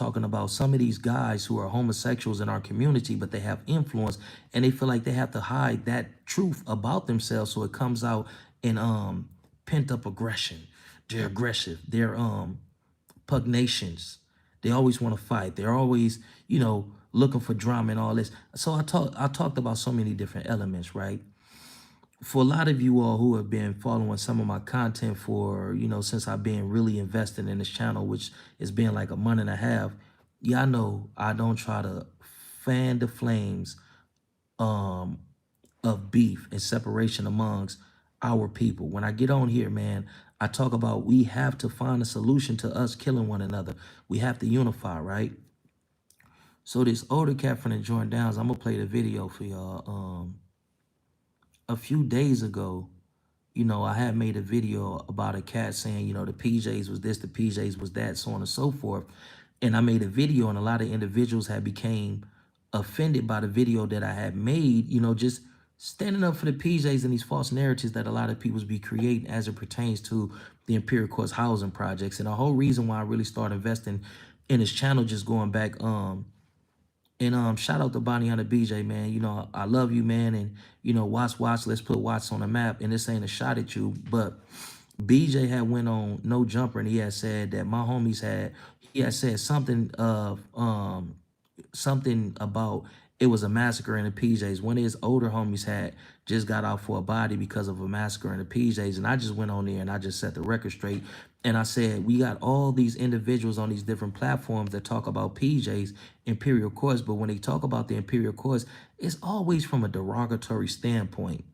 talking about some of these guys who are homosexuals in our community, but they have influence and they feel like they have to hide that truth about themselves so it comes out in pent up aggression. They're aggressive. They're pugnacious. They always want to fight. They're always, looking for drama and all this. So I talked about so many different elements, right? For a lot of you all who have been following some of my content for, since I've been really invested in this channel, which has been like a month and a half, y'all know I don't try to fan the flames um, of beef and separation amongst our people. When I get on here, man, I talk about we have to find a solution to us killing one another. We have to unify, right? So this older cat from the Jordan Downs, I'm gonna play the video for y'all. A few days ago, I had made a video about a cat saying, the PJs was this, the PJs was that, so on and so forth. And I made a video and a lot of individuals had became offended by the video that I had made, just standing up for the PJs and these false narratives that a lot of people be creating as it pertains to the Imperial Courts housing projects. And the whole reason why I really started investing in this channel, just going back, and shout out to Bonnie on the BJ, man. I love you, man. And Watts, let's put Watts on the map. And this ain't a shot at you, but BJ had went on No Jumper and he had said that my homies he had said something of something about it was a massacre in the PJs. One of his older homies had just got out for a body because of a massacre in the PJs. And I just went on there and I just set the record straight. And I said, we got all these individuals on these different platforms that talk about PJs, Imperial Courts. But when they talk about the Imperial Courts, it's always from a derogatory standpoint.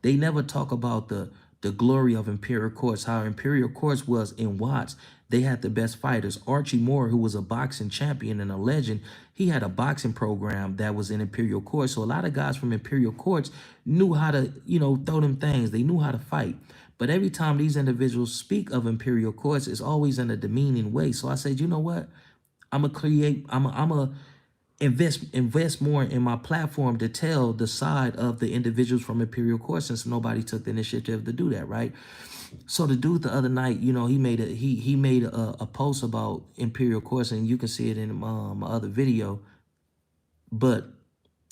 They never talk about the glory of Imperial Courts, how Imperial Courts was in Watts. They had the best fighters. Archie Moore, who was a boxing champion and a legend, he had a boxing program that was in Imperial Courts. So a lot of guys from Imperial Courts knew how to, throw them things. They knew how to fight. But every time these individuals speak of Imperial Courts, it's always in a demeaning way. So I said, you know what? I'm gonna invest more in my platform to tell the side of the individuals from Imperial Court, since nobody took the initiative to do that, right? So the dude the other night, he made a post about Imperial Courts, and you can see it in my other video. But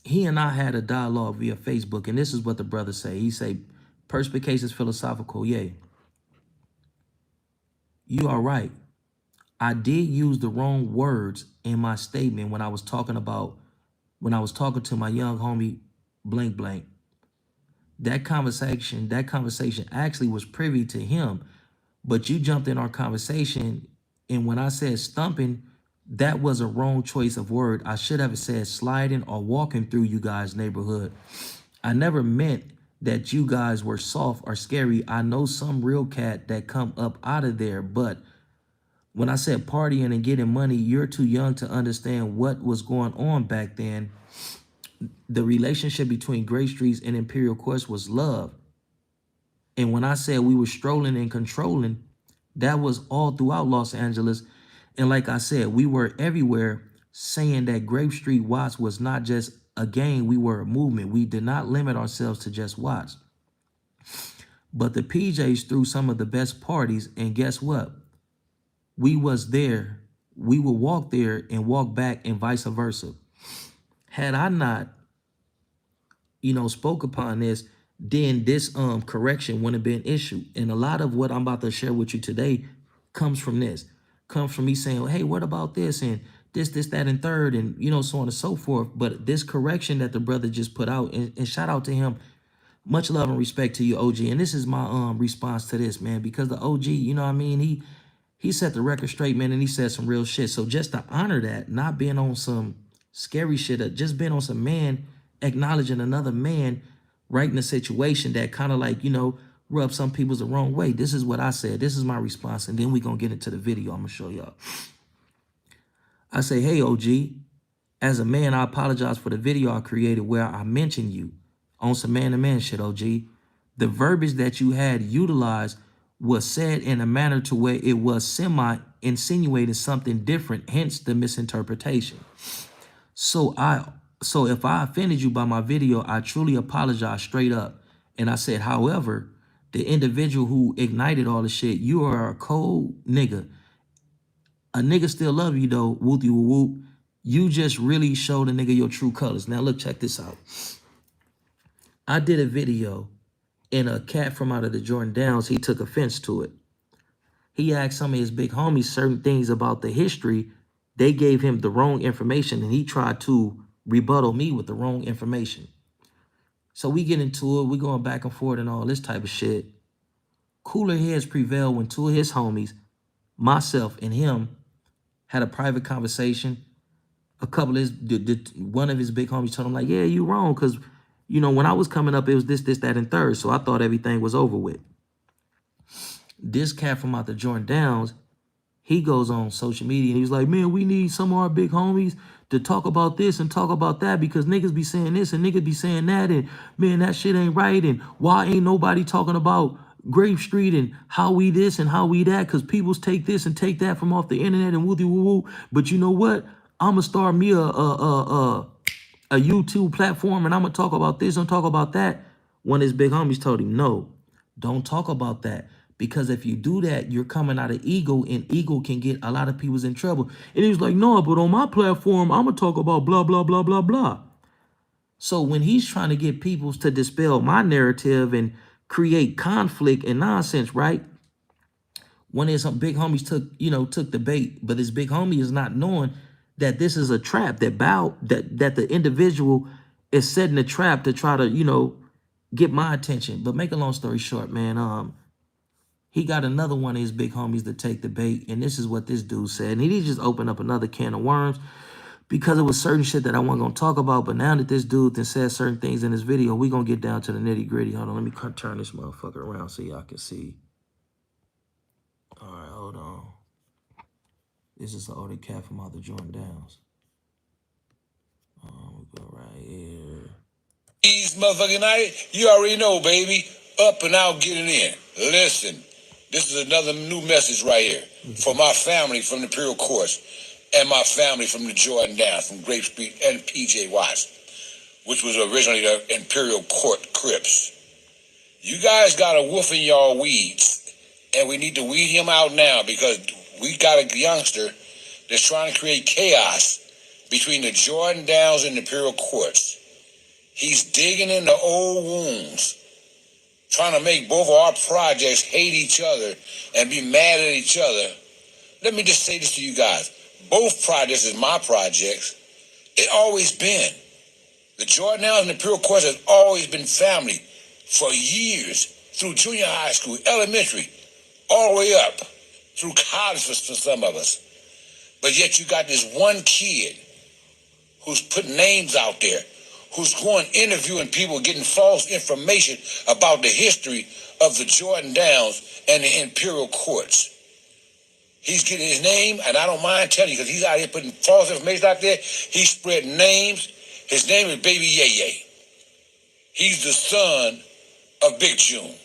he and I had a dialogue via Facebook, and this is what the brother say. He say, perspicacious philosophical, yay. You are right. I did use the wrong words in my statement when I was talking to my young homie blank blank. That conversation actually was privy to him, but you jumped in our conversation, and when I said stumping, that was a wrong choice of word. I should have said sliding or walking through you guys' neighborhood. I never meant that you guys were soft or scary. I know some real cat that come up out of there, but when I said partying and getting money, you're too young to understand what was going on back then. The relationship between Gray Streets and Imperial Courts was love. And when I said we were strolling and controlling, that was all throughout Los Angeles. And like I said, we were everywhere saying that Grape Street Watts was not just a gang, we were a movement. We did not limit ourselves to just Watts. But the PJs threw some of the best parties, and guess what? We was there. We would walk there and walk back and vice versa. Had I not, spoke upon this, then this correction wouldn't have been issued. And a lot of what I'm about to share with you today comes from this. Comes from me saying, hey, what about this? And this, that, and third, and so on and so forth. But this correction that the brother just put out, and shout out to him. Much love and respect to you, OG. And this is my response to this, man, because the OG, he set the record straight, man, and he said some real shit. So just to honor that, not being on some scary shit, just being on some man acknowledging another man right in a situation that kind of like, rub some people's the wrong way. This is what I said. This is my response. And then we're going to get into the video. I'm going to show y'all. I say, hey, OG, as a man, I apologize for the video I created where I mentioned you on some man-to-man shit, OG. The verbiage that you had utilized was said in a manner to where it was semi-insinuating something different, hence the misinterpretation. So if I offended you by my video, I truly apologize straight up. And I said, however, the individual who ignited all the shit, you are a cold nigga. A nigga still love you though, whoopty whoop whoop. You just really showed a nigga your true colors. Now look, check this out. I did a video and a cat from out of the Jordan Downs, he took offense to it. He asked some of his big homies certain things about the history. They gave him the wrong information and he tried to rebuttal me with the wrong information. So we get into it, we going back and forth and all this type of shit. Cooler heads prevailed when two of his homies, myself and him, had a private conversation. A couple of his, one of his big homies told him like, yeah, you wrong. Cause you know, when I was coming up, it was this, that, and third. So I thought everything was over with. This cat from out the Jordan Downs, he goes on social media and he's like, man, we need some of our big homies to talk about this and talk about that because niggas be saying this and niggas be saying that and man, that shit ain't right and why ain't nobody talking about Grave Street and how we this and how we that because people's take this and take that from off the internet and woo woo woo. But you know what? I'ma start me a YouTube platform and I'm gonna talk about this and talk about that. One of his big homies told him, no, don't talk about that. Because if you do that, you're coming out of ego and ego can get a lot of people's in trouble. And he was like, no, but on my platform, I'm gonna talk about blah, blah, blah, blah, blah. So when he's trying to get people to dispel my narrative and create conflict and nonsense, right? One of his big homies took the bait, but his big homie is not knowing that this is a trap that the individual is setting a trap to try to, get my attention. But make a long story short, man, he got another one of his big homies to take the bait, and this is what this dude said. And he just opened up another can of worms because it was certain shit that I wasn't gonna talk about. But now that this dude then said certain things in this video, we gonna get down to the nitty gritty. Hold on, let me turn this motherfucker around so y'all can see. All right, hold on. This is the older cat from out the Jordan Downs. We go right here. These motherfucking night, you already know, baby. Up and out, getting in. Listen, this is another new message right here for my family from the Imperial Courts and my family from the Jordan Downs, from Grape Street and PJ Watts, which was originally the Imperial Court Crips. You guys got a wolf in y'all weeds, and we need to weed him out now because we got a youngster that's trying to create chaos between the Jordan Downs and the Imperial Courts. He's digging into old wounds, trying to make both of our projects hate each other and be mad at each other. Let me just say this to you guys. Both projects is my projects. It always been. The Jordan Downs and the Imperial Courts has always been family for years, through junior high school, elementary, all the way up, through college for some of us. But yet you got this one kid who's putting names out there, who's going interviewing people, getting false information about the history of the Jordan Downs and the Imperial Courts. He's getting his name, and I don't mind telling you, because he's out here putting false information out there. He spread names. His name is Baby Yeye. He's the son of Big June.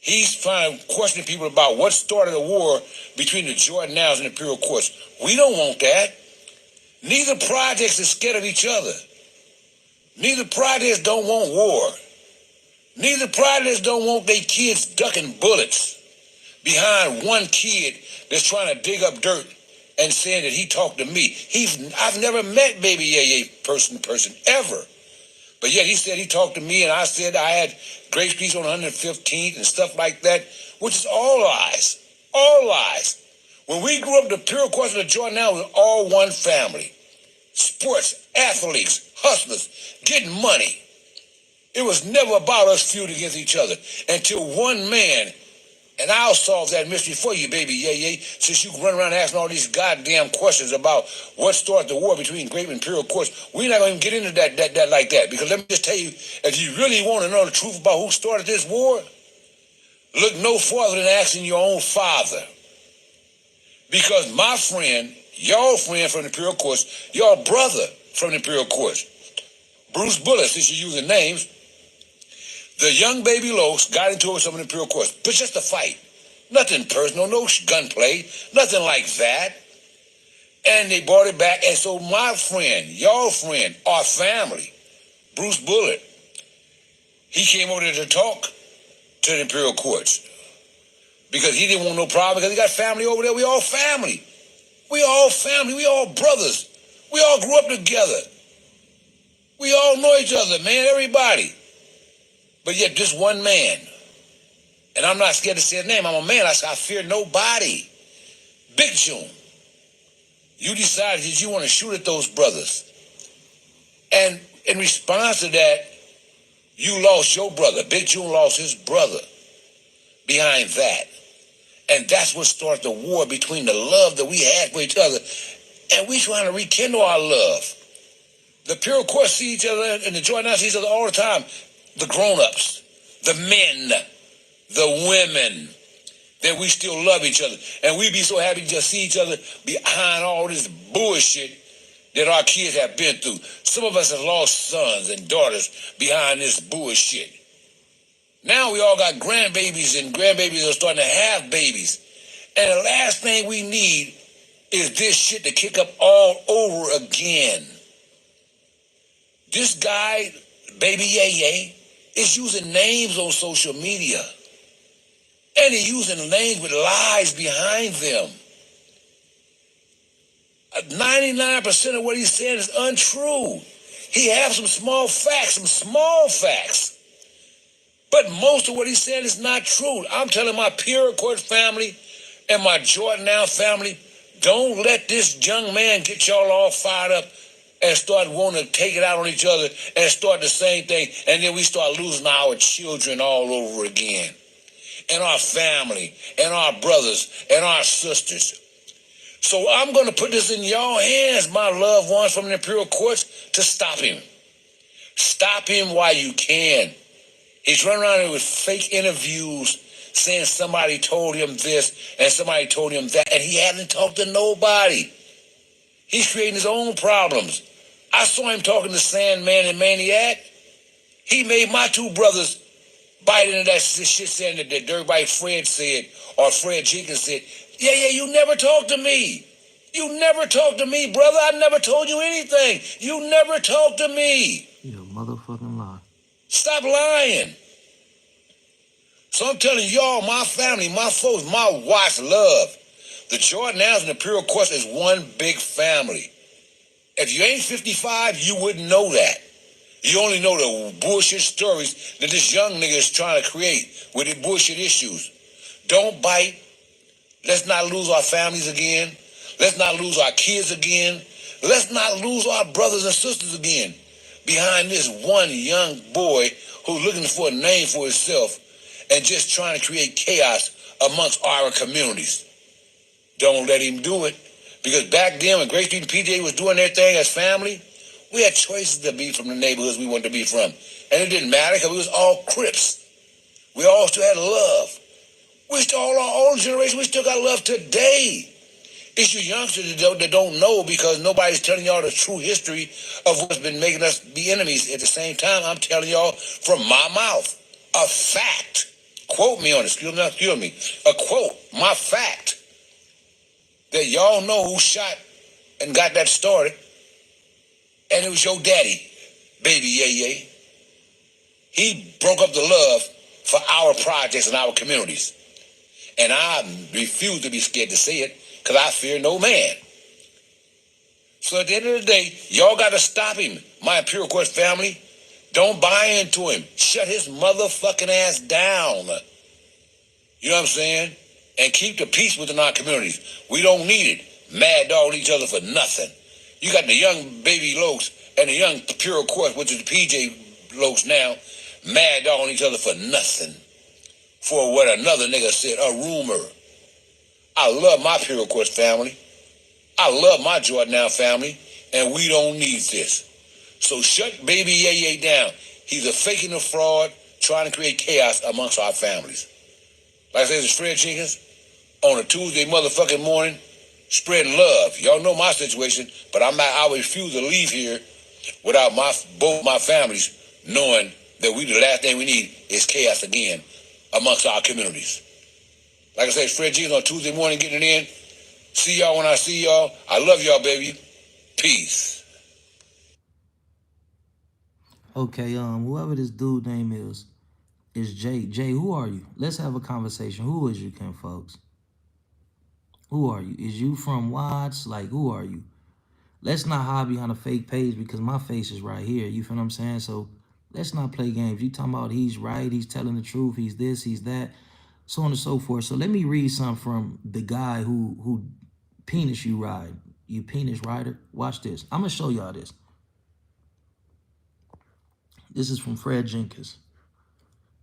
He's trying to question people about what started the war between the Jordan Downs and the Imperial Courts. We don't want that. Neither projects are scared of each other. Neither projects don't want war. Neither projects don't want their kids ducking bullets behind one kid that's trying to dig up dirt and saying that he talked to me. I've never met Baby Yeye person ever. But yet he said he talked to me, and I said I had Grape Street on 115th and stuff like that, which is all lies. All lies. When we grew up, the Imperial Courts of the Jordan Downs was all one family. Sports, athletes, hustlers, getting money. It was never about us feuding against each other until one man, and I'll solve that mystery for you, Baby Yeye, since you run around asking all these goddamn questions about what started the war between Grape and Imperial Courts. We're not going to get into that like that, because let me just tell you, if you really want to know the truth about who started this war, look no farther than asking your own father. Because my friend, your friend from the Imperial Courts, your brother from the Imperial Courts, Bruce Bullitt, since you're using names, the young Baby Los got into it with some of the Imperial Courts, but just a fight. Nothing personal, no gunplay, nothing like that. And they brought it back. And so my friend, your friend, our family, Bruce Bullitt, he came over there to talk to the Imperial Courts because he didn't want no problem because he got family over there. We all family. We all family. We all brothers. We all grew up together. We all know each other, man, everybody. But yet this one man, and I'm not scared to say his name, I'm a man, I fear nobody. Big June, you decided that you want to shoot at those brothers. And in response to that, you lost your brother. Big June lost his brother behind that. And that's what started the war between the love that we had for each other. And we trying to rekindle our love. The pure course see each other and the joy now see each other all the time. The grown-ups, the men, the women, that we still love each other. And we be so happy to just see each other behind all this bullshit that our kids have been through. Some of us have lost sons and daughters behind this bullshit. Now we all got grandbabies and grandbabies are starting to have babies. And the last thing we need is this shit to kick up all over again. This guy, Baby Yay, is using names on social media. And he's using names with lies behind them. 99% of what he's saying is untrue. He has some small facts. But most of what he's saying is not true. I'm telling my Pure Court family and my Jordan Now family, don't let this young man get y'all all fired up and start wanting to take it out on each other and start the same thing. And then we start losing our children all over again. And our family, and our brothers, and our sisters. So I'm going to put this in your hands, my loved ones from the Imperial Courts, to stop him. Stop him while you can. He's running around here with fake interviews saying somebody told him this and somebody told him that, and he hasn't talked to nobody. He's creating his own problems. I saw him talking to Sandman and Maniac. He made my two brothers bite into that shit saying that everybody Fred said or Fred Jenkins said. Yeah, you never talked to me. You never talked to me, brother. I never told you anything. You never talked to me. You're a motherfucking lie. Stop lying. So I'm telling y'all, my family, my folks, my watch love. The Jordanaires and the Imperial Courts is one big family. If you ain't 55, you wouldn't know that. You only know the bullshit stories that this young nigga is trying to create with the bullshit issues. Don't bite. Let's not lose our families again. Let's not lose our kids again. Let's not lose our brothers and sisters again behind this one young boy who's looking for a name for himself and just trying to create chaos amongst our communities. Don't let him do it. Because back then when Grace Street and PJ was doing their thing as family, we had choices to be from the neighborhoods we wanted to be from. And it didn't matter because we was all Crips. We all still had love. We still, all our old generation, we still got love today. It's you youngsters that don't know because nobody's telling y'all the true history of what's been making us be enemies. At the same time, I'm telling y'all from my mouth, a fact. Quote me on it, excuse me. A quote, my fact. That y'all know who shot and got that started. And it was your daddy, Baby Yay. He broke up the love for our projects and our communities. And I refuse to be scared to say it because I fear no man. So at the end of the day, y'all got to stop him. My Imperial Court family, don't buy into him. Shut his motherfucking ass down. You know what I'm saying? And keep the peace within our communities. We don't need it. Mad dog each other for nothing. You got the young Baby Lokes and the young Imperial Court, which is the PJ Lokes now, mad dog on each other for nothing. For what another nigga said, a rumor. I love my Imperial Court family. I love my Jordan Now family, and we don't need this. So shut Baby Yay down. He's a fake and a fraud, trying to create chaos amongst our families. Like I said, it's Fred Jenkins on a Tuesday motherfucking morning, spreading love. Y'all know my situation, but I refuse to leave here without both my families knowing that the last thing we need is chaos again amongst our communities. Like I said, it's Fred Jenkins on Tuesday morning getting it in. See y'all when I see y'all. I love y'all, baby. Peace. Okay, whoever this dude name is, It's Jay. Jay, who are you? Let's have a conversation. Who is you, Ken folks? Who are you? Is you from Watts? Like, who are you? Let's not hide behind a fake page because my face is right here. You feel what I'm saying? So let's not play games. You talking about he's right, he's telling the truth, he's this, he's that, so on and so forth. So let me read something from the guy who penis you ride. You penis rider. Watch this. I'm gonna show y'all this. This is from Fred Jenkins.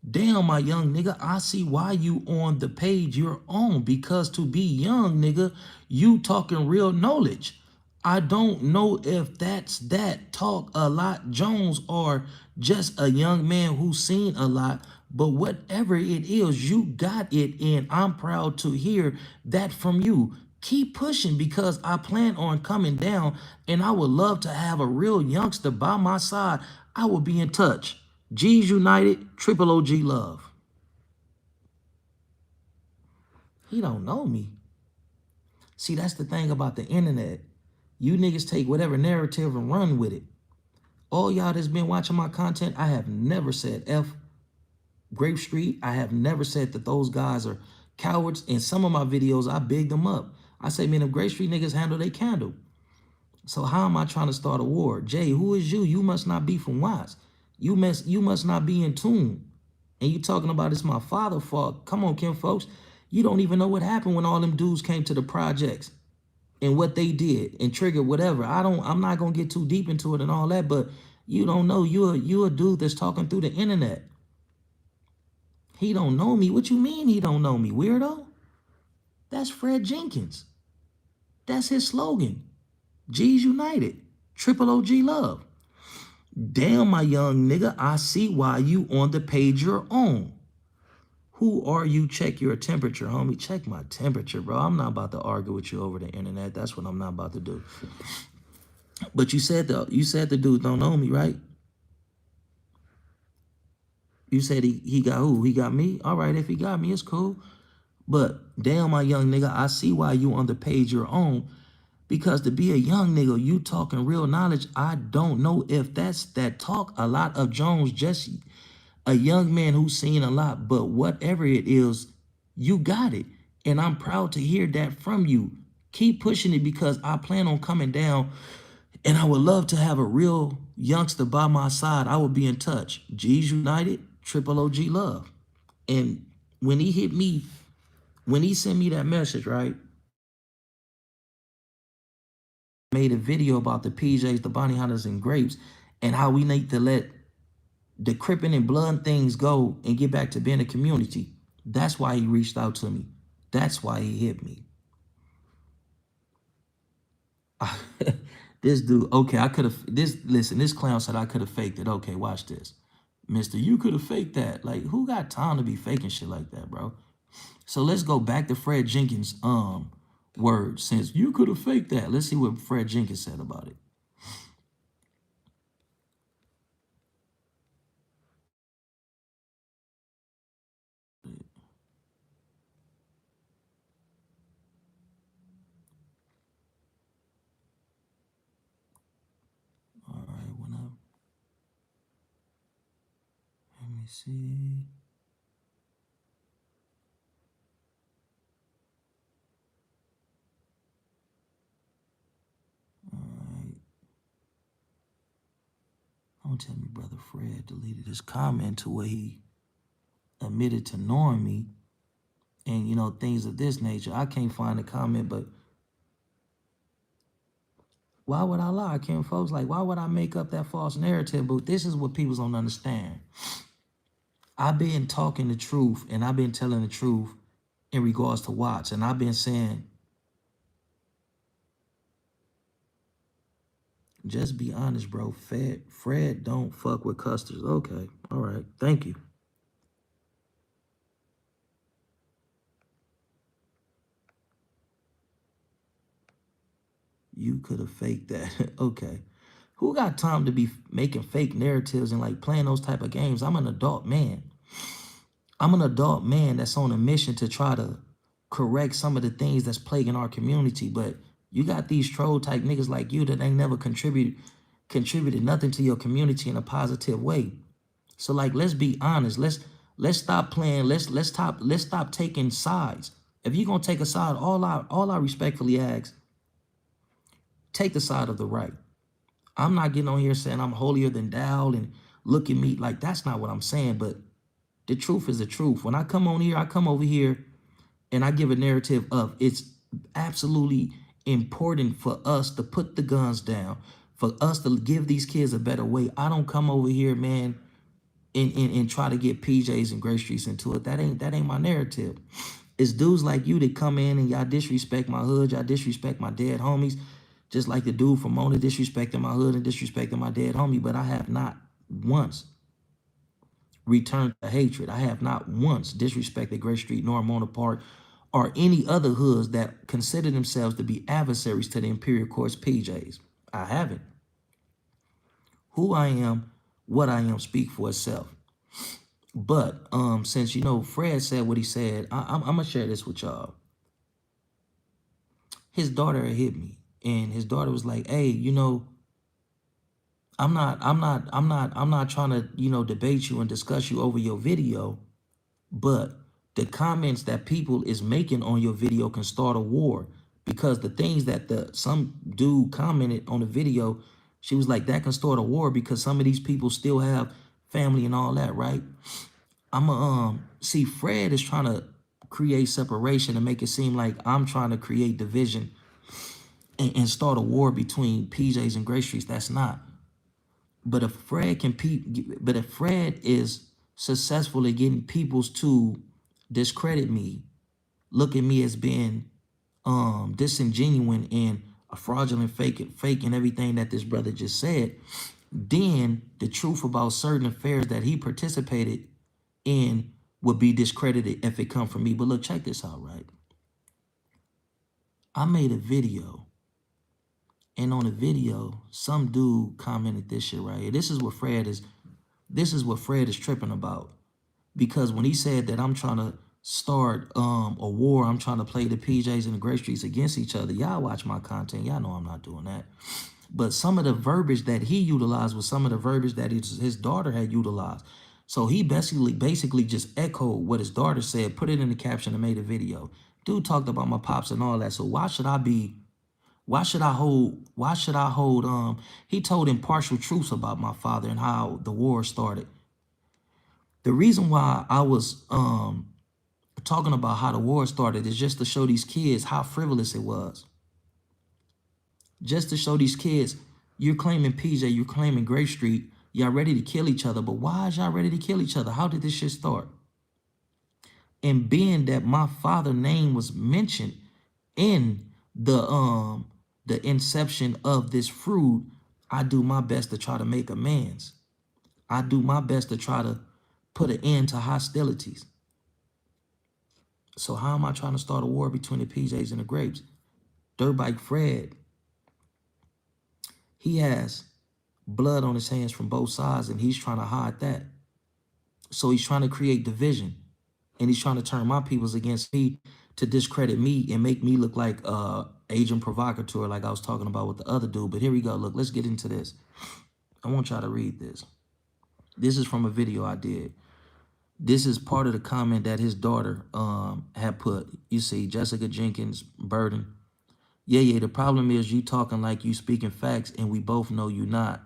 Damn, my young nigga, I see why you on the page you're on. Because to be young, nigga, you talking real knowledge. I don't know if that's that talk a lot Jones or just a young man who's seen a lot. But whatever it is, you got it, and I'm proud to hear that from you. Keep pushing because I plan on coming down, and I would love to have a real youngster by my side. I will be in touch. G's United, Triple OG Love. He don't know me. See, that's the thing about the internet. You niggas take whatever narrative and run with it. All y'all that's been watching my content, I have never said F Grape Street. I have never said that those guys are cowards. In some of my videos, I bigged them up. I say, man, if Grape Street niggas handle they candle. So how am I trying to start a war? Jay, who is you? You must not be from Watts. You must not be in tune. And you talking about it's my father's fault. Come on, Kim folks. You don't even know what happened when all them dudes came to the projects and what they did and triggered whatever. I'm not gonna get too deep into it and all that, but you don't know. You a dude that's talking through the internet. He don't know me. What you mean he don't know me, weirdo? That's Fred Jenkins. That's his slogan. G's United. Triple OG Love. Damn, my young nigga, I see why you on the page you're on. Who are you? Check your temperature, homie. Check my temperature, bro. I'm not about to argue with you over the internet. That's what I'm not about to do. But you said the dude don't know me, right? You said he got who? He got me? All right, if he got me, it's cool. But damn, my young nigga, I see why you on the page you're on. Because to be a young nigga, you talking real knowledge. I don't know if that's that talk a lot of Jones, just a young man who's seen a lot. But whatever it is, you got it. And I'm proud to hear that from you. Keep pushing it because I plan on coming down and I would love to have a real youngster by my side. I will be in touch. G's United, Triple OG Love. And when he hit me, when he sent me that message, right? Made a video about the PJs, the bounty hunters, and grapes, and how we need to let the cripping and blood things go and get back to being a community. That's why he reached out to me. That's why he hit me. This dude, okay, I could have, this clown said I could have faked it. Okay, watch this. Mister, you could have faked that. Like, who got time to be faking shit like that, bro? So let's go back to Fred Jenkins' words. Since you could have faked that, let's see what Fred Jenkins said about it. All right, when I, let me see. All right. Don't tell me Brother Fred deleted his comment to where he admitted to knowing me and, you know, things of this nature. I can't find the comment, but why would I lie? Can't folks, like, why would I make up that false narrative? But this is what people don't understand. I've been talking the truth and I've been telling the truth in regards to Watts. And I've been saying, just be honest, bro. Fred don't fuck with custards. Okay. All right. Thank you. You could have faked that. Okay. Who got time to be making fake narratives and like playing those type of games? I'm an adult man. I'm an adult man that's on a mission to try to correct some of the things that's plaguing our community. But you got these troll type niggas like you that ain't never contributed nothing to your community in a positive way. So like, let's be honest. Let's stop playing. Let's stop taking sides. If you're gonna take a side, all I respectfully ask, take the side of the right. I'm not getting on here saying I'm holier than thou and look at me. Like, that's not what I'm saying. But the truth is the truth. When I come on here, I come over here and I give a narrative of it's absolutely important for us to put the guns down, for us to give these kids a better way. I don't come over here, man, and try to get PJs and Gray Streets into it. That ain't my narrative. It's dudes like you that come in and y'all disrespect my hood, y'all disrespect my dead homies, just like the dude from Mona disrespecting my hood and disrespecting my dead homie. But I have not once returned to hatred. I have not once disrespected Gray Street nor Mona Park or any other hoods that consider themselves to be adversaries to the Imperial Court's PJs. I haven't. Who I am, what I am, speak for itself. But since Fred said what he said, I'm gonna share this with y'all. His daughter had hit me, and his daughter was like, "Hey, I'm not trying to debate you and discuss you over your video, but the comments that people is making on your video can start a war because the things that some dude commented on the video, she was like, that can start a war because some of these people still have family and all that, right? I'ma see Fred is trying to create separation and make it seem like I'm trying to create division and start a war between PJs and Gray Streets. That's not. But if Fred is successful at getting peoples to discredit me, look at me as being disingenuine and a fraudulent fake and everything that this brother just said, then the truth about certain affairs that he participated in would be discredited if it come from me. But look, check this out, right? I made a video, and on the video, some dude commented this shit right here. This is what Fred is tripping about. Because when he said that I'm trying to start a war, I'm trying to play the PJs and the Gray Streets against each other, y'all watch my content, y'all know I'm not doing that. But some of the verbiage that he utilized was some of the verbiage that his daughter had utilized. So he basically just echoed what his daughter said, put it in the caption and made a video. Dude talked about my pops and all that. So why should I hold he told impartial truths about my father and how the war started. The reason why I was talking about how the war started is just to show these kids how frivolous it was. Just to show these kids, you're claiming PJ, you're claiming Gray Street, y'all ready to kill each other, but why is y'all ready to kill each other? How did this shit start? And being that my father's name was mentioned in the inception of this fruit, I do my best to try to make amends. I do my best to try to put an end to hostilities. So how am I trying to start a war between the PJs and the Grapes? Dirtbike Fred, he has blood on his hands from both sides, and he's trying to hide that. So he's trying to create division, and he's trying to turn my peoples against me to discredit me and make me look like agent provocateur, like I was talking about with the other dude. But here we go. Look, let's get into this. I want y'all to read this. This is from a video I did. This is part of the comment that his daughter had put. You see, Jessica Jenkins Burden. Yeah, the problem is you talking like you speaking facts and we both know you not.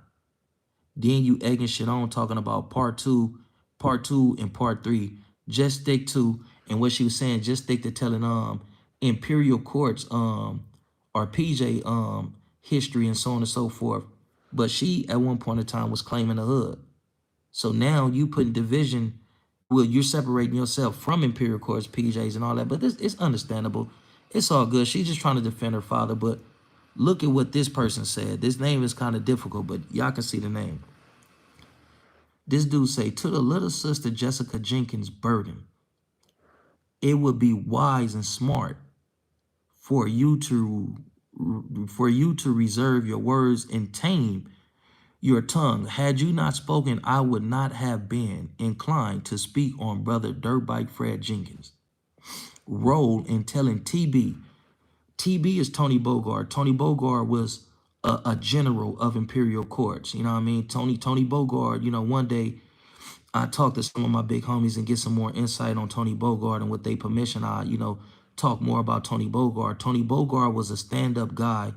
Then you egging shit on talking about part two and part three. Just stick to, and what she was saying, just stick to telling Imperial Courts or PJ history and so on and so forth. But she at one point in time was claiming the hood. So now you putting division, well, you're separating yourself from Imperial Courts, PJs, and all that. But this it's understandable. It's all good. She's just trying to defend her father. But look at what this person said. This name is kind of difficult, but y'all can see the name. This dude say, to the little sister Jessica Jenkins Burden, it would be wise and smart for you to reserve your words and tame your tongue. Had you not spoken, I would not have been inclined to speak on brother Dirtbike Fred Jenkins' role in telling TB. TB is Tony Bogard. Tony Bogard was a general of Imperial Courts. You know what I mean? Tony Bogard, one day I talk to some of my big homies and get some more insight on Tony Bogart, and with their permission, I, talk more about Tony Bogart. Tony Bogart was a stand-up guy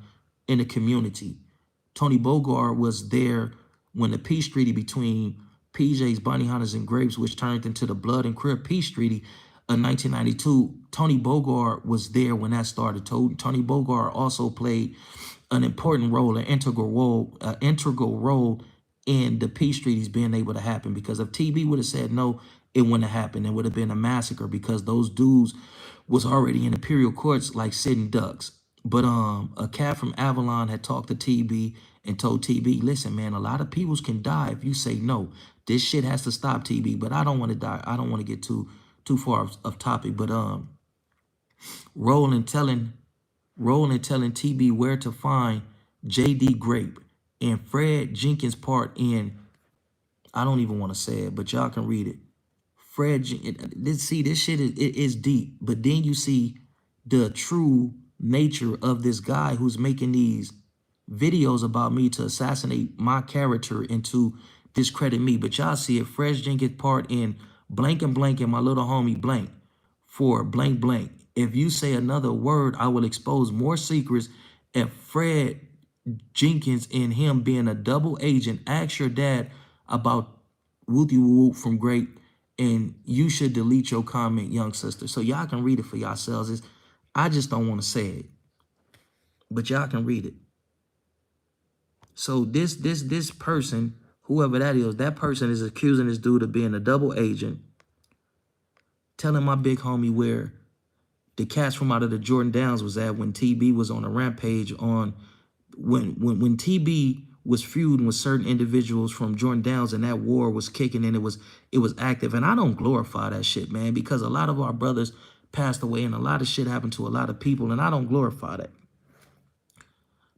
in the community. Tony Bogart was there when the peace treaty between PJ's, Bounty Hunters, and Grapes, which turned into the Blood and Crip peace treaty of 1992. Tony Bogart was there when that started. Tony Bogart also played an important role, an integral role in the peace treaties being able to happen. Because if TB would have said no, it wouldn't have happened. It would have been a massacre because those dudes was already in imperial courts like sitting ducks. But a cat from Avalon had talked to TB and told TB, listen, man, a lot of peoples can die if you say no. This shit has to stop, TB. But I don't want to die. I don't want to get too far off topic. But Roland telling TB where to find JD Grape and Fred Jenkins' part in, I don't even want to say it, but y'all can read it. See, this shit is deep. But then you see the true nature of this guy who's making these videos about me to assassinate my character and to discredit me. But y'all see it, Fred Jenkins' part in blank and blank and my little homie blank for blank blank. If you say another word, I will expose more secrets. And Fred Jenkins and him being a double agent, ask your dad about Wooty Woo from Great, and you should delete your comment, young sister. So y'all can read it for yourselves. I just don't want to say it, but y'all can read it. So this person, whoever that person is accusing this dude of being a double agent, telling my big homie where the cats from out of the Jordan Downs was at when TB was on a rampage on when TB was feuding with certain individuals from Jordan Downs, and that war was kicking and it was active. And I don't glorify that shit, man, because a lot of our brothers passed away and a lot of shit happened to a lot of people, and I don't glorify that.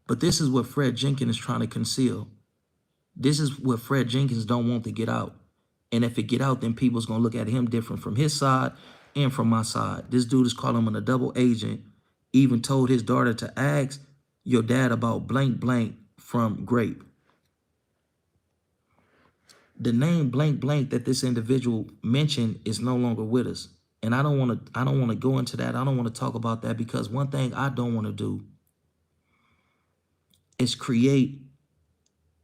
But this is what Fred Jenkins is trying to conceal. This is what Fred Jenkins don't want to get out. And if it get out, then people's going to look at him different from his side and from my side. This dude is calling him a double agent. Even told his daughter to ask your dad about blank blank from Grape. The name blank blank that this individual mentioned is no longer with us. And I don't want to go into that. I don't want to talk about that, because one thing I don't want to do is create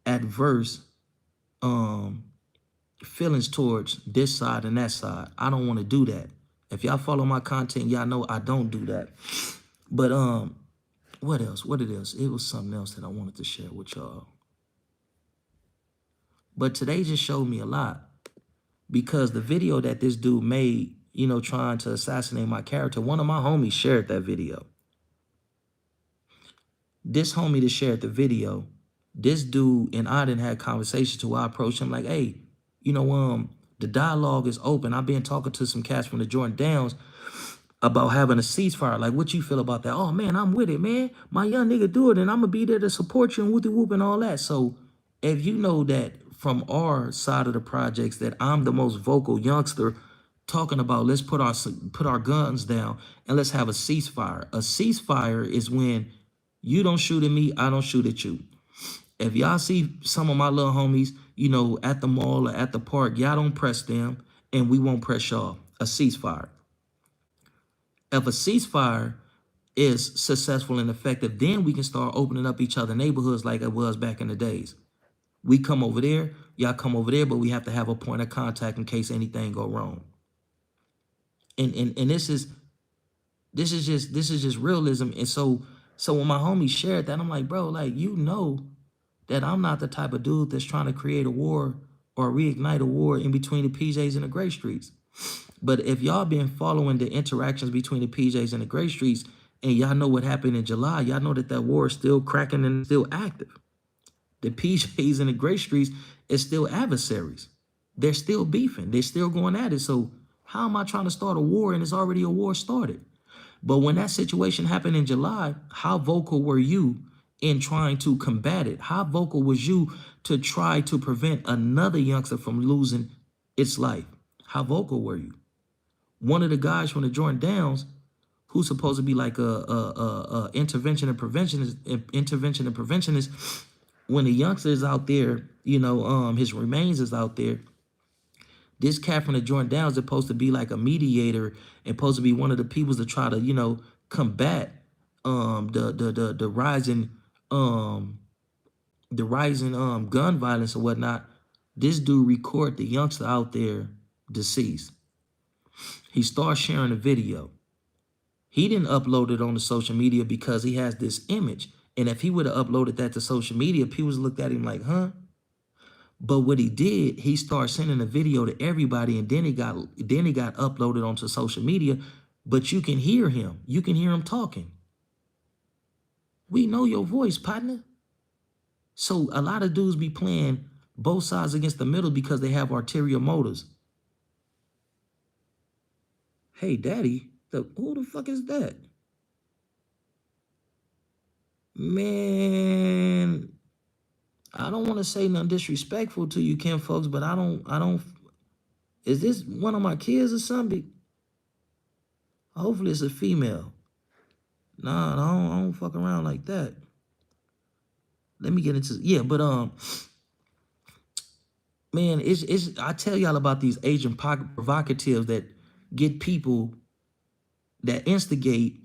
adverse feelings towards this side and that side. I don't want to do that. If y'all follow my content, y'all know I don't do that. But what else? What it is? It was something else that I wanted to share with y'all. But today just showed me a lot, because the video that this dude made, trying to assassinate my character, one of my homies shared that video. This homie that shared the video, this dude and I didn't have conversations till I approached him like, hey, the dialogue is open. I've been talking to some cats from the Jordan Downs about having a ceasefire. Like, what you feel about that? Oh, man, I'm with it, man. My young nigga do it, and I'm going to be there to support you and whoopty whoop and all that. So if you know that from our side of the projects that I'm the most vocal youngster talking about, let's put our guns down and let's have a ceasefire. A ceasefire is when you don't shoot at me, I don't shoot at you. If y'all see some of my little homies, at the mall or at the park, y'all don't press them and we won't press y'all. A ceasefire. If a ceasefire is successful and effective, then we can start opening up each other's neighborhoods like it was back in the days. We come over there, y'all come over there, but we have to have a point of contact in case anything go wrong. And this is just realism. And so when my homie shared that, I'm like, bro, like, that I'm not the type of dude that's trying to create a war or reignite a war in between the PJs and the Gray Streets. But if y'all been following the interactions between the PJs and the Gray Streets, and y'all know what happened in July, y'all know that war is still cracking and still active. The PJs and the Gray Streets is still adversaries. They're still beefing. They're still going at it. So how am I trying to start a war and it's already a war started? But when that situation happened in July, how vocal were you in trying to combat it? How vocal was you to try to prevent another youngster from losing its life? How vocal were you? One of the guys from the Jordan Downs, who's supposed to be like a intervention and preventionist, when the youngster is out there, his remains is out there, This cat from the Jordan Downs is supposed to be like a mediator and supposed to be one of the peoples to try to, combat the rising um gun violence and whatnot. This dude record the youngster out there deceased. He starts sharing a video. He didn't upload it on the social media because he has this image. And if he would have uploaded that to social media, people would looked at him like, huh? But what he did, he started sending a video to everybody, and then he got uploaded onto social media. But you can hear him. You can hear him talking. We know your voice, partner. So a lot of dudes be playing both sides against the middle because they have ulterior motives. Hey, daddy, who the fuck is that? Man, I don't want to say nothing disrespectful to you, Kim folks, but is this one of my kids or something? Hopefully it's a female. Nah, I don't fuck around like that. Let me get into, yeah, but man, it's I tell y'all about these agent provocatives that get people that instigate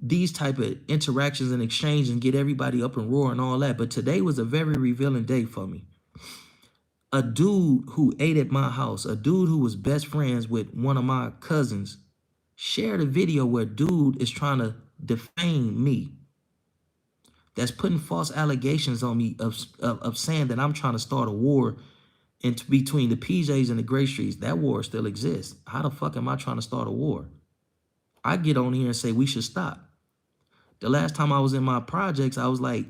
these type of interactions and exchange and get everybody up and roar and all that. But today was a very revealing day for me. A dude who ate at my house, a dude who was best friends with one of my cousins, shared a video where dude is trying to defame me. That's putting false allegations on me of saying that I'm trying to start a war between the PJs and the Gray Streets. That war still exists. How the fuck am I trying to start a war? I get on here and say we should stop. The last time I was in my projects, I was like,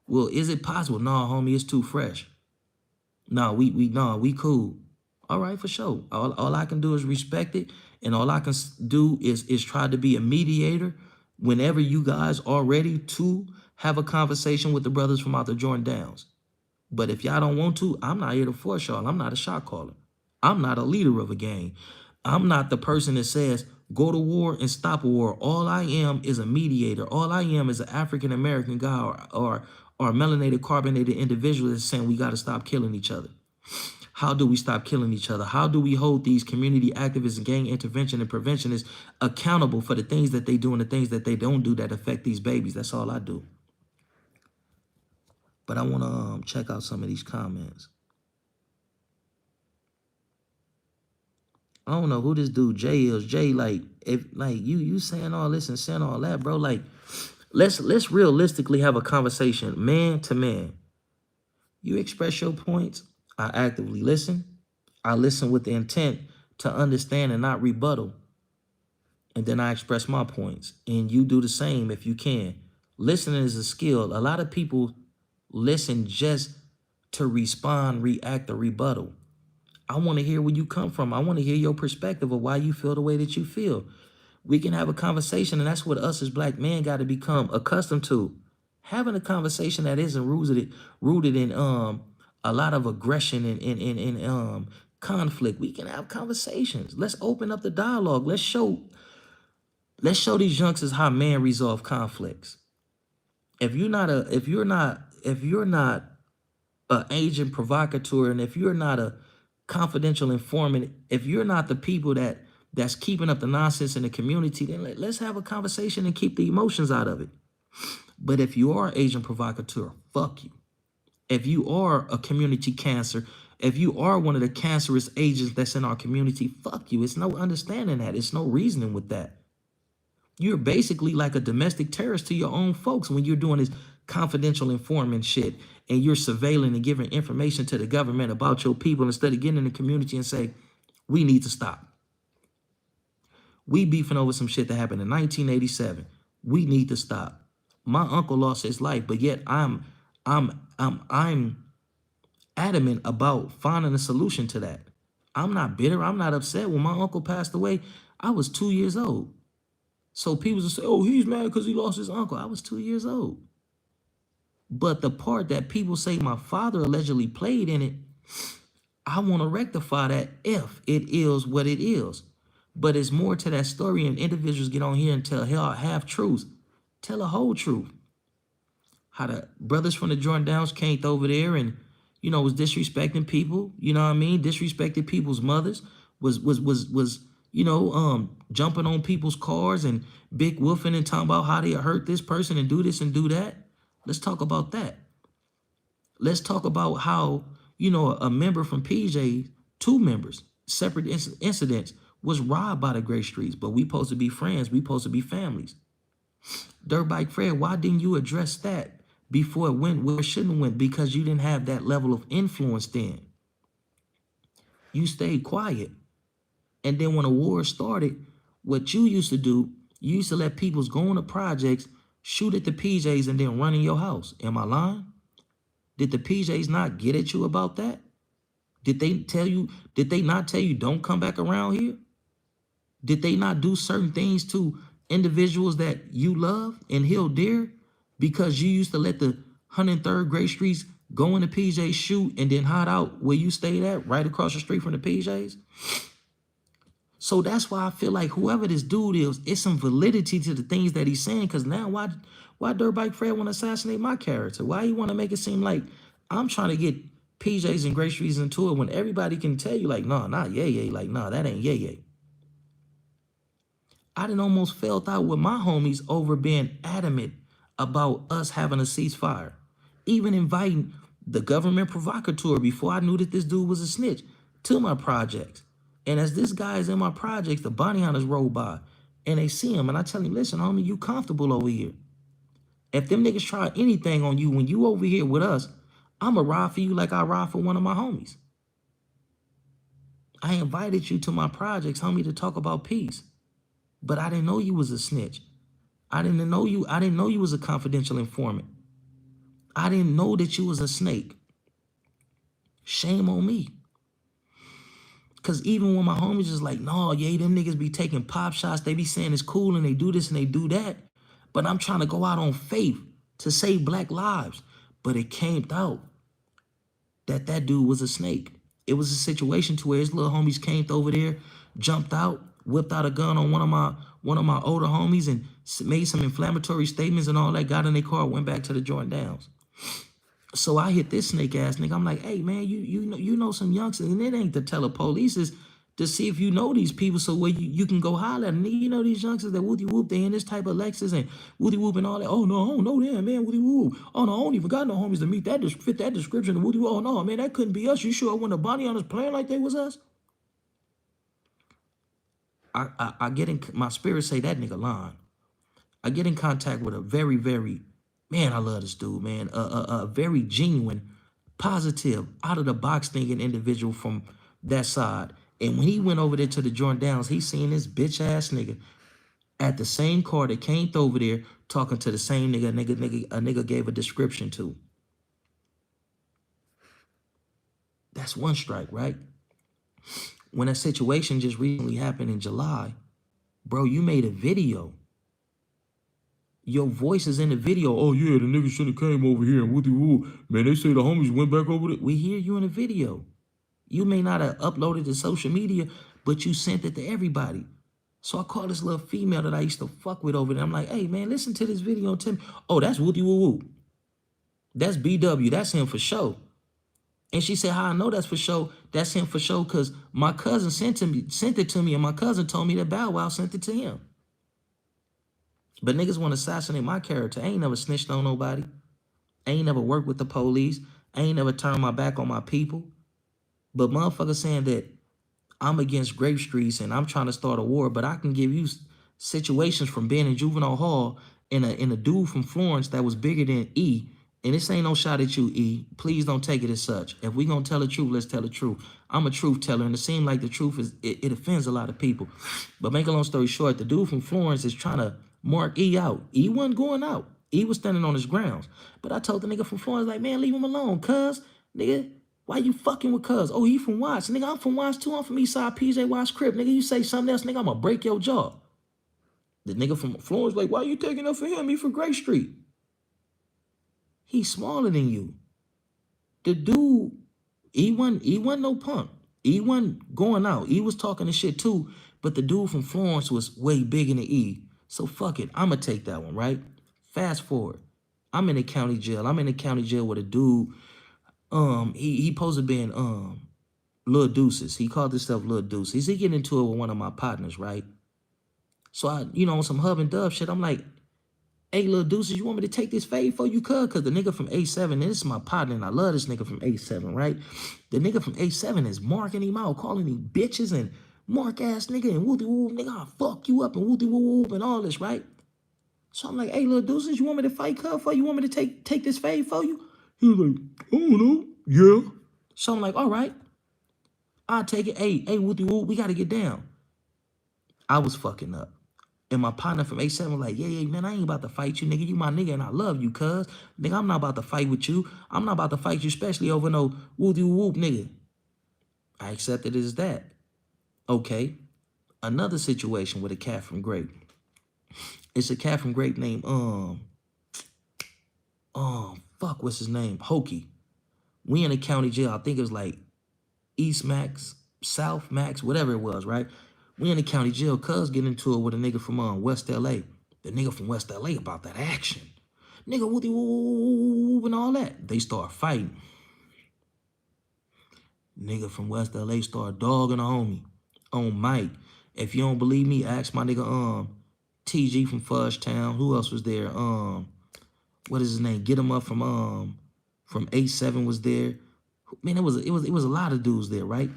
well, is it possible? No, homie, it's too fresh. No, we cool. All right, for sure. All I can do is respect it. And all I can do is try to be a mediator whenever you guys are ready to have a conversation with the brothers from out the Jordan Downs. But if y'all don't want to, I'm not here to force y'all. I'm not a shot caller. I'm not a leader of a gang. I'm not the person that says, go to war and stop a war. All I am is a mediator. All I am is an African-American guy or a melanated, carbonated individual that's saying we got to stop killing each other. How do we stop killing each other? How do we hold these community activists and gang intervention and preventionists accountable for the things that they do and the things that they don't do that affect these babies? That's all I do. But I want to check out some of these comments. I don't know who this dude Jay is. Jay, like, if like you saying all this and saying all that, bro, like, let's realistically have a conversation, man to man. You express your points. I actively listen. I listen with the intent to understand and not rebuttal. And then I express my points. And you do the same if you can. Listening is a skill. A lot of people listen just to respond, react, or rebuttal. I want to hear where you come from. I want to hear your perspective of why you feel the way that you feel. We can have a conversation, and that's what us as black men got to become accustomed to. Having a conversation that isn't rooted in a lot of aggression and conflict. We can have conversations. Let's open up the dialogue. Let's show these youngsters how men resolve conflicts. If you're not an agent provocateur, and if you're not a confidential informant, if you're not the people that's keeping up the nonsense in the community, then let's have a conversation and keep the emotions out of it. But if you are agent provocateur, fuck you. If you are a community cancer, if you are one of the cancerous agents that's in our community, fuck you. It's no understanding that. It's no reasoning with that. You're basically like a domestic terrorist to your own folks when you're doing this confidential informant shit and you're surveilling and giving information to the government about your people instead of getting in the community and say, we need to stop. We beefing over some shit that happened in 1987. We need to stop. My uncle lost his life, but yet I'm adamant about finding a solution to that. I'm not bitter. I'm not upset. When my uncle passed away, I was 2 years old. So people will say, oh, he's mad because he lost his uncle. I was 2 years old. But the part that people say my father allegedly played in it, I want to rectify that if it is what it is. But it's more to that story, and individuals get on here and tell half truths. Tell a whole truth. How the brothers from the Jordan Downs came over there and, was disrespecting people, you know what I mean? Disrespected people's mothers, was jumping on people's cars and big woofing and talking about how they hurt this person and do this and do that. Let's talk about that. Let's talk about how, a member from PJ, two members, separate incidents, was robbed by the Great Streets, but we supposed to be friends. We supposed to be families. Dirt Bike Fred, why didn't you address that before it went where it shouldn't have went? Because you didn't have that level of influence then. You stayed quiet. And then when a war started, what you used to do, you used to let peoples go into projects, shoot at the PJs, and then run in your house. Am I lying? Did the PJs not get at you about that? Did they not tell you don't come back around here? Did they not do certain things to individuals that you love and held dear because you used to let the 103rd Great Streets go in the PJs, shoot, and then hide out where you stayed at, right across the street from the PJs? So that's why I feel like whoever this dude is, it's some validity to the things that he's saying. Because now, why Dirtbike Fred want to assassinate my character? Why you want to make it seem like I'm trying to get PJs and Great Streets into it when everybody can tell you like, nah, not Yay. Like, nah, that ain't Yay. I done almost felt out with my homies over being adamant about us having a ceasefire. Even inviting the government provocateur before I knew that this dude was a snitch to my projects. And as this guy is in my projects, the bounty hunters roll by and they see him. And I tell him, listen, homie, you comfortable over here. If them niggas try anything on you when you over here with us, I'ma ride for you like I ride for one of my homies. I invited you to my projects, homie, to talk about peace. But I didn't know you was a snitch. I didn't know you was a confidential informant. I didn't know that you was a snake. Shame on me. Cause even when my homies is like, no, yeah, them niggas be taking pop shots, they be saying it's cool and they do this and they do that. But I'm trying to go out on faith to save black lives. But it came out that dude was a snake. It was a situation to where his little homies came over there, jumped out, whipped out a gun on one of my older homies and made some inflammatory statements and all that, got in their car, went back to the Jordan Downs. So I hit this snake ass nigga. I'm like, hey man, you know some youngsters, and it ain't to tell the police, is to see if you know these people so where you can go holler at them. Nigga, you know these youngsters that woody whoop, they in this type of Lexus and woody whoop and all that. Oh no, I don't know them, man, woody whoop. Oh no, I don't even got no homies to meet that fit that description of woody whoop. Oh no, man, that couldn't be us. You sure when the body on us playing like they was us? I get in my spirit say that nigga lying. I get in contact with a very, very, man, I love this dude, man. A very genuine, positive, out of the box thinking individual from that side. And when he went over there to the Jordan Downs, he seen this bitch ass nigga at the same car that came over there talking to the same nigga a nigga gave a description to. That's one strike, right? When that situation just recently happened in July, bro, you made a video. Your voice is in the video. Oh yeah, the nigga should have came over here and woo. Man, they say the homies went back over there. We hear you in the video. You may not have uploaded to social media, but you sent it to everybody. So I called this little female that I used to fuck with over there. I'm like, hey man, listen to this video and tell me. Oh, that's Woody Woo Woo. That's BW. That's him for sure. And she said, how I know that's for sure? That's him for sure because my cousin sent it to me, and my cousin told me that Bow Wow sent it to him. But niggas want to assassinate my character. I ain't never snitched on nobody. I ain't never worked with the police. I ain't never turned my back on my people. But motherfuckers saying that I'm against Grape Streets and I'm trying to start a war, but I can give you situations from being in juvenile hall and a dude from Florence that was bigger than E. And this ain't no shot at you, E. Please don't take it as such. If we gonna tell the truth, let's tell the truth. I'm a truth teller, and it seems like the truth is it offends a lot of people. But make a long story short, the dude from Florence is trying to mark E out. E wasn't going out. E was standing on his grounds. But I told the nigga from Florence, like, man, leave him alone, cuz. Nigga, why you fucking with cuz? Oh, he from Watts. Nigga, I'm from Watts too. I'm from Eastside PJ Watts Crib. Nigga, you say something else, nigga, I'm gonna break your jaw. The nigga from Florence like, why you taking up for him? He from Gray Street. He's smaller than you. The dude, he wasn't no punk. He wasn't going out. He was talking the shit too, but the dude from Florence was way bigger than E. So fuck it, I'ma take that one, right? Fast forward. I'm in the county jail. I'm in the county jail with a dude. He supposed to be in Lil Deuces. He called himself Lil Deuces. He get into it with one of my partners, right? So I, on some hub and dub shit, I'm like, hey, Lil Deuces, you want me to take this fade for you, cuz? Because the nigga from A7, and this is my partner, and I love this nigga from A7, right? The nigga from A7 is marking him out, calling him bitches and mark ass nigga and whoopty whoop, nigga, I'll fuck you up and whoopty whoop whoop and all this, right? So I'm like, hey, Lil Deuces, you want me to fight cuz for you? You want me to take this fade for you? He was like, I don't know. Yeah. So I'm like, all right, I'll take it. Hey, whoopty whoop, we gotta get down. I was fucking up. And my partner from A7 was like, yeah, man, I ain't about to fight you, nigga. You my nigga and I love you, cuz. Nigga, I'm not about to fight with you. I'm not about to fight you, especially over no whoopty whoop, nigga. I accepted it as that. Okay. Another situation with a cat from Grape. It's a cat from Grape named, fuck, what's his name? Hokey. We in the county jail. I think it was like East Max, South Max, whatever it was, right? We in the county jail, cuz getting into it with a nigga from West LA. The nigga from West LA about that action. Nigga, whoopty whoop and all that. They start fighting. Nigga from West LA start dogging a homie on Mike. If you don't believe me, ask my nigga TG from Fudge Town. Who else was there? What is his name? Get him up from A7 was there. Man, it was a lot of dudes there, right?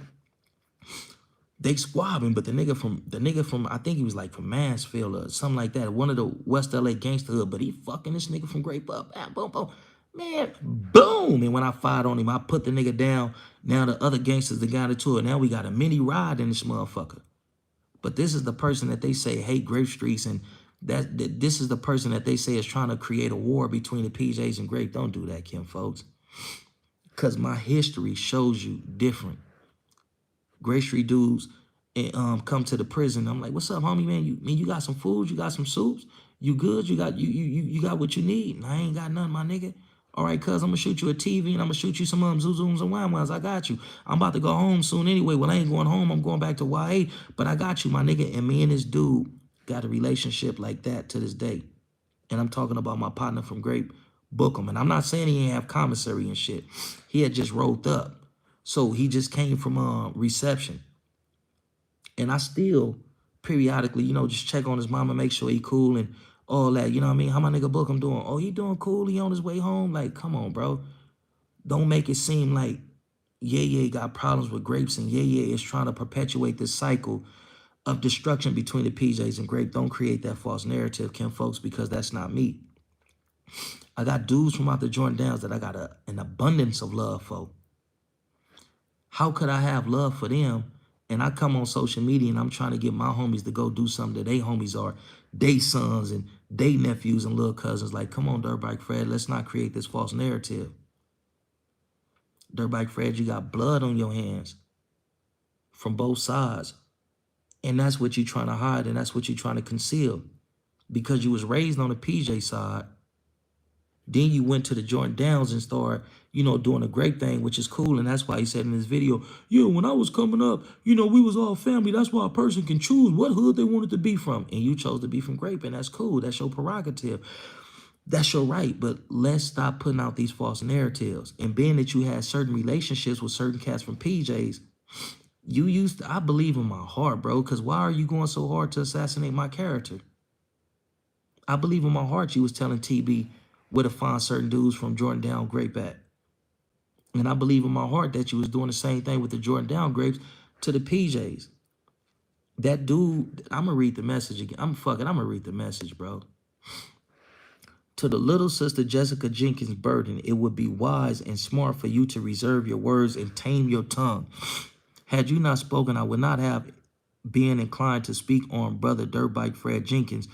They squabbing, but the nigga from I think he was like from Mansfield or something like that, one of the West LA gangster hood, but he fucking this nigga from Grape up. Ah, boom, boom. Man, boom. And when I fired on him, I put the nigga down. Now the other gangsters that got into it. Now we got a mini ride in this motherfucker. But this is the person that they say hate Grape Streets, and that this is the person that they say is trying to create a war between the PJs and Grape. Don't do that, Kim, folks. Because my history shows you different. Gray Street dudes and come to the prison. I'm like, what's up, homie, man? You got some food? You got some soups? You good? You got you got what you need? And I ain't got nothing, my nigga. All right, cuz I'm gonna shoot you a TV and I'm gonna shoot you some zoom and wham whams. I got you. I'm about to go home soon anyway. Well, I ain't going home. I'm going back to YA, but I got you, my nigga. And me and this dude got a relationship like that to this day. And I'm talking about my partner from Grape, Bookham. And I'm not saying he ain't have commissary and shit. He had just rolled up. So he just came from reception. And I still periodically, just check on his mama, make sure he cool and all that. You know what I mean? How my nigga Bookham doing? Oh, he doing cool. He on his way home. Like, come on, bro. Don't make it seem like yeah got problems with Grapes and yeah is trying to perpetuate this cycle of destruction between the PJs and Grape. Don't create that false narrative, Kim, folks, because that's not me. I got dudes from out the Jordan Downs that I got an abundance of love for. How could I have love for them? And I come on social media and I'm trying to get my homies to go do something that they homies are, they sons and they nephews and little cousins. Like, come on, Dirtbike Fred, let's not create this false narrative. Dirtbike Fred, you got blood on your hands from both sides. And that's what you're trying to hide and that's what you're trying to conceal. Because you was raised on the PJ side. Then you went to the Jordan Downs and started, doing a great thing, which is cool. And that's why he said in this video, yeah, when I was coming up, we was all family. That's why a person can choose what hood they wanted to be from. And you chose to be from Grape, and that's cool. That's your prerogative. That's your right. But let's stop putting out these false narratives. And being that you had certain relationships with certain cats from PJs, I believe in my heart, bro, because why are you going so hard to assassinate my character? I believe in my heart you was telling TB where to find certain dudes from Jordan Down Grape at. And I believe in my heart that you was doing the same thing with the Jordan Down Grapes to the PJs. That dude, I'm going to read the message again. I'm going to read the message, bro. To the little sister Jessica Jenkins Burden, it would be wise and smart for you to reserve your words and tame your tongue. Had you not spoken, I would not have been inclined to speak on brother Dirtbike Fred Jenkins'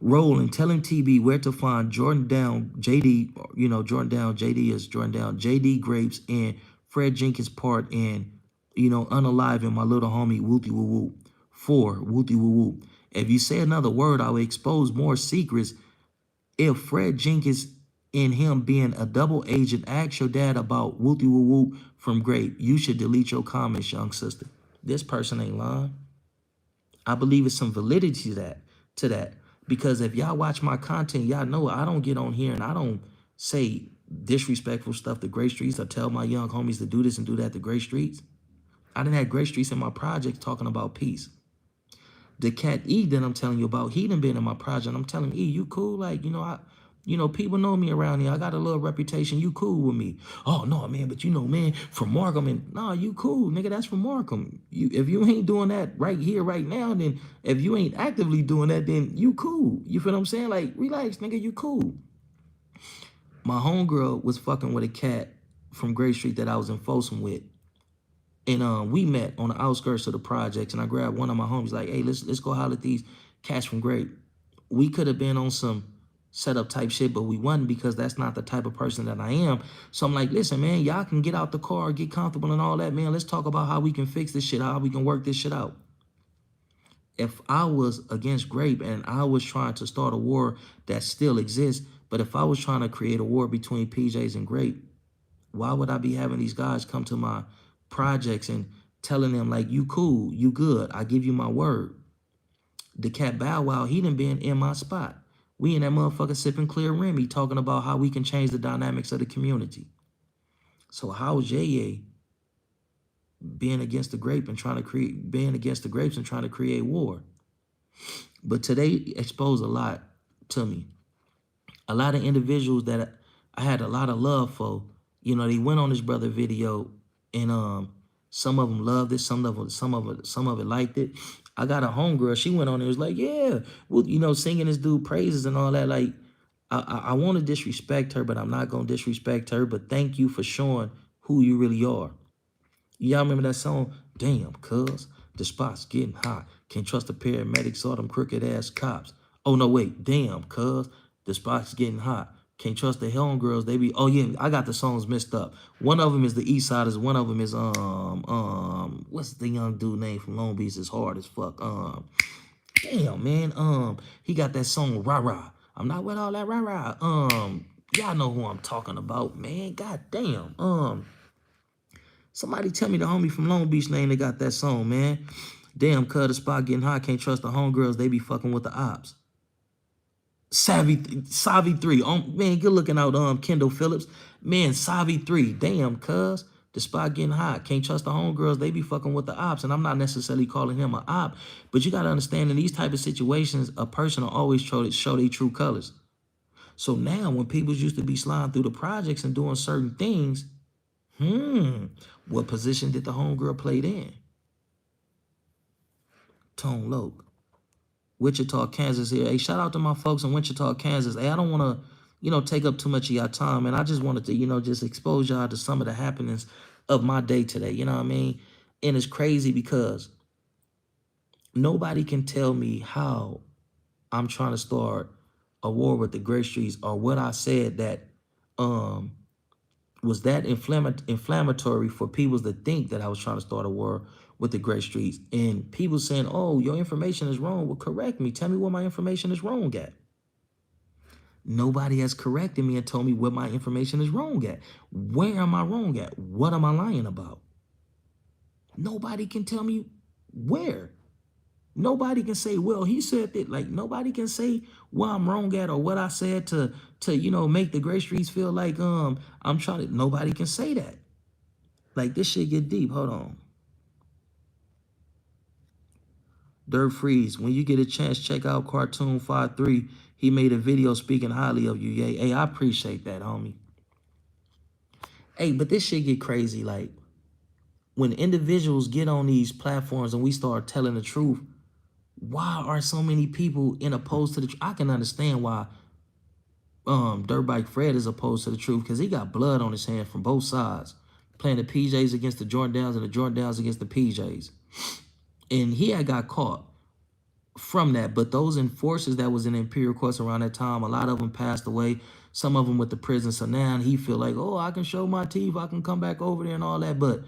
role in telling TB where to find Jordan Down, JD, Jordan Down, JD is Jordan Down, JD Grapes, and Fred Jenkins' part in, unalive and my little homie Wooty Woo Woo. 4, Wooty Woo Woo. If you say another word, I will expose more secrets. If Fred Jenkins and him being a double agent, ask your dad about Wooty Woo Woo from Grape. You should delete your comments, young sister. This person ain't lying. I believe it's some validity to that. Because if y'all watch my content, y'all know I don't get on here and I don't say disrespectful stuff to Gray Streets or tell my young homies to do this and do that to Gray Streets. I done had Great Streets in my projects talking about peace. The cat E that I'm telling you about, he done been in my project. I'm telling him, E, you cool? Like, people know me around here. I got a little reputation. You cool with me? Oh no, man, but man, from Markham, and no, you cool, nigga. That's from Markham. If you ain't doing that right here, right now, then if you ain't actively doing that, then you cool. You feel what I'm saying? Like, relax, nigga, you cool. My homegirl was fucking with a cat from Great Street that I was in Folsom with. And we met on the outskirts of the projects, and I grabbed one of my homies, like, hey, let's go holler at these cats from Grape. We could have been on some setup type shit, but we wasn't because that's not the type of person that I am. So I'm like, listen, man, y'all can get out the car, get comfortable and all that, man. Let's talk about how we can fix this shit, how we can work this shit out. If I was against Grape and I was trying to start a war that still exists, but if I was trying to create a war between PJs and Grape, why would I be having these guys come to my projects and telling them like, you cool, you good, I give you my word? The cat Bow Wow, he done been in my spot. We in that motherfucker sipping clear Remy talking about how we can change the dynamics of the community. So how's Yeye being against the grape and being against the grapes and trying to create war? But today exposed a lot to me. A lot of individuals that I had a lot of love for, they went on this brother video, and some of them loved it, some of it liked it. I got a homegirl, she went on there, was like, yeah, well, singing this dude praises and all that. Like, I want to disrespect her, but I'm not gonna disrespect her. But thank you for showing who you really are. Y'all remember that song? Damn, cuz the spot's getting hot. Can't trust the paramedics or them crooked ass cops. Oh no, wait, damn, cuz the spot's getting hot. Can't trust the homegirls. They be, oh yeah, I got the songs mixed up. One of them is the East Siders. One of them is what's the young dude name from Long Beach? Is hard as fuck. Damn man, he got that song Rah Rah. I'm not with all that rah rah. Y'all know who I'm talking about, man. God damn. Somebody tell me the homie from Long Beach name that got that song, man. Damn, cuz the spot getting hot. Can't trust the homegirls. They be fucking with the ops. Savvy 3. Man, good looking out, Kendall Phillips. Man, Savvy 3. Damn, cuz the spot getting hot. Can't trust the homegirls. They be fucking with the ops. And I'm not necessarily calling him an op, but you got to understand in these type of situations, a person will always show their true colors. So now when people used to be sliding through the projects and doing certain things, what position did the homegirl played in? Tone Loc. Wichita, Kansas here. Hey, shout out to my folks in Wichita, Kansas. Hey, I don't want to, take up too much of your time, and I just wanted to, just expose y'all to some of the happenings of my day today. You know what I mean? And it's crazy because nobody can tell me how I'm trying to start a war with the Great Streets or what I said that was that inflammatory for people to think that I was trying to start a war with the Great Streets. And people saying, oh, your information is wrong. Well, correct me. Tell me what my information is wrong at. Nobody has corrected me and told me what my information is wrong at. Where am I wrong at? What am I lying about? Nobody can tell me where. Nobody can say, well, he said that. Like, nobody can say what I'm wrong at or what I said to make the Great Streets feel like I'm trying to. Nobody can say that. Like, this shit get deep. Hold on. Dirt Freeze, when you get a chance, check out Cartoon 53. He made a video speaking highly of you. Yeah, hey, I appreciate that, homie. Hey, but this shit get crazy. Like, when individuals get on these platforms and we start telling the truth, why are so many people in opposed to the truth? I can understand why Dirtbike Fred is opposed to the truth because he got blood on his hand from both sides, playing the PJs against the Jordans and the Jordans against the PJs. And he had got caught from that. But those enforcers that was in Imperial Courts around that time, a lot of them passed away. Some of them with the prison. So now he feel like, oh, I can show my teeth. I can come back over there and all that. But,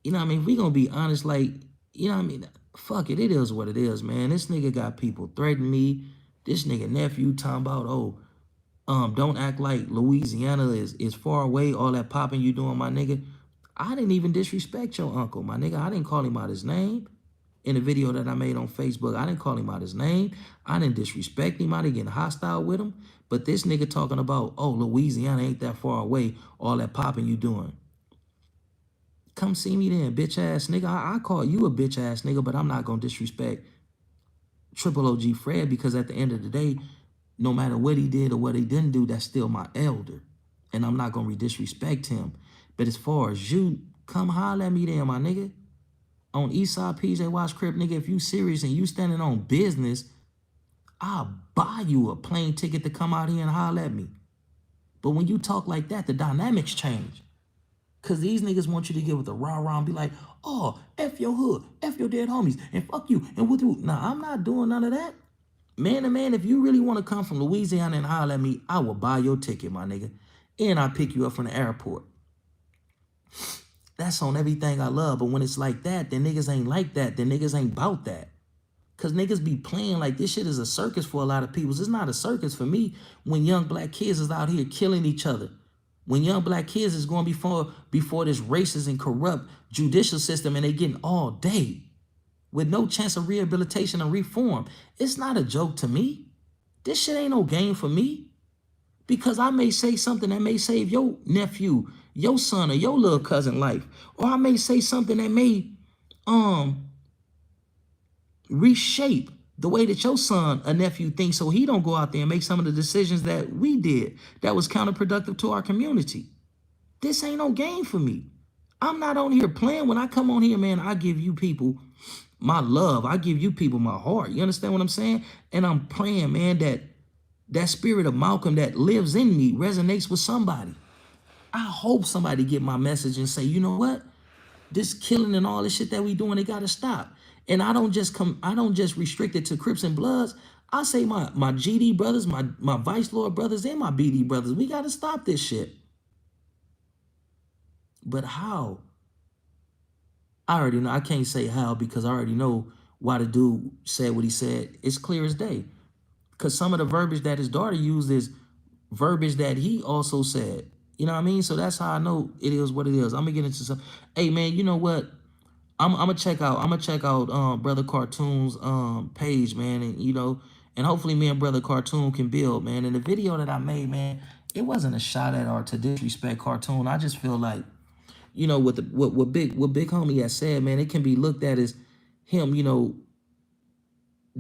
you know what I mean? If we going to be honest, like, you know what I mean? Fuck it. It is what it is, man. This nigga got people threatening me. This nigga nephew talking about, oh, don't act like Louisiana is far away. All that popping you doing, my nigga. I didn't even disrespect your uncle, my nigga. I didn't call him out his name. In the video that I made on Facebook, I didn't call him out his name. I didn't disrespect him. I didn't get hostile with him. But this nigga talking about, oh, Louisiana ain't that far away. All that popping you doing. Come see me then, bitch ass nigga. I call you a bitch ass nigga, but I'm not gonna disrespect Triple OG Fred because at the end of the day, no matter what he did or what he didn't do, that's still my elder. And I'm not gonna disrespect him. But as far as you, come holler at me then, my nigga. On Eastside PJ Watch Crib, nigga, if you serious and you standing on business, I'll buy you a plane ticket to come out here and holler at me. But when you talk like that, the dynamics change. Cause these niggas want you to get with the rah-rah and be like, oh, F your hood, F your dead homies, and fuck you, and with you. Nah, I'm not doing none of that. Man to man, if you really want to come from Louisiana and holler at me, I will buy your ticket, my nigga. And I'll pick you up from the airport. That's on everything I love. But when it's like that, then niggas ain't like that. Then niggas ain't about that. Cause niggas be playing like this shit is a circus for a lot of people. It's not a circus for me when young black kids is out here killing each other. When young black kids is going before this racist and corrupt judicial system and they getting all day with no chance of rehabilitation and reform. It's not a joke to me. This shit ain't no game for me. Because I may say something that may save your nephew, your son, or your little cousin life. Or I may say something that may reshape the way that your son or nephew thinks so he don't go out there and make some of the decisions that we did that was counterproductive to our community. This ain't no game for me. I'm not on here playing. When I come on here, man, I give you people my love. I give you people my heart. You understand what I'm saying? And I'm praying, man, that spirit of Malcolm that lives in me resonates with somebody. I hope somebody get my message and say, you know what? This killing and all this shit that we doing, it gotta stop. And I don't just restrict it to Crips and Bloods. I say my GD brothers, my Vice Lord brothers, and my BD brothers. We gotta stop this shit. But how? I already know. I can't say how because I already know why the dude said what he said. It's clear as day. Because some of the verbiage that his daughter used is verbiage that he also said. You know what I mean? So that's how I know it is what it is. I'm gonna get into some. Hey man, you know what? I'm gonna check out. Brother Cartoon's page, man, and and hopefully me and Brother Cartoon can build, man. And the video that I made, man, it wasn't a shot at or to disrespect Cartoon. I just feel like, what big homie has said, man, it can be looked at as him,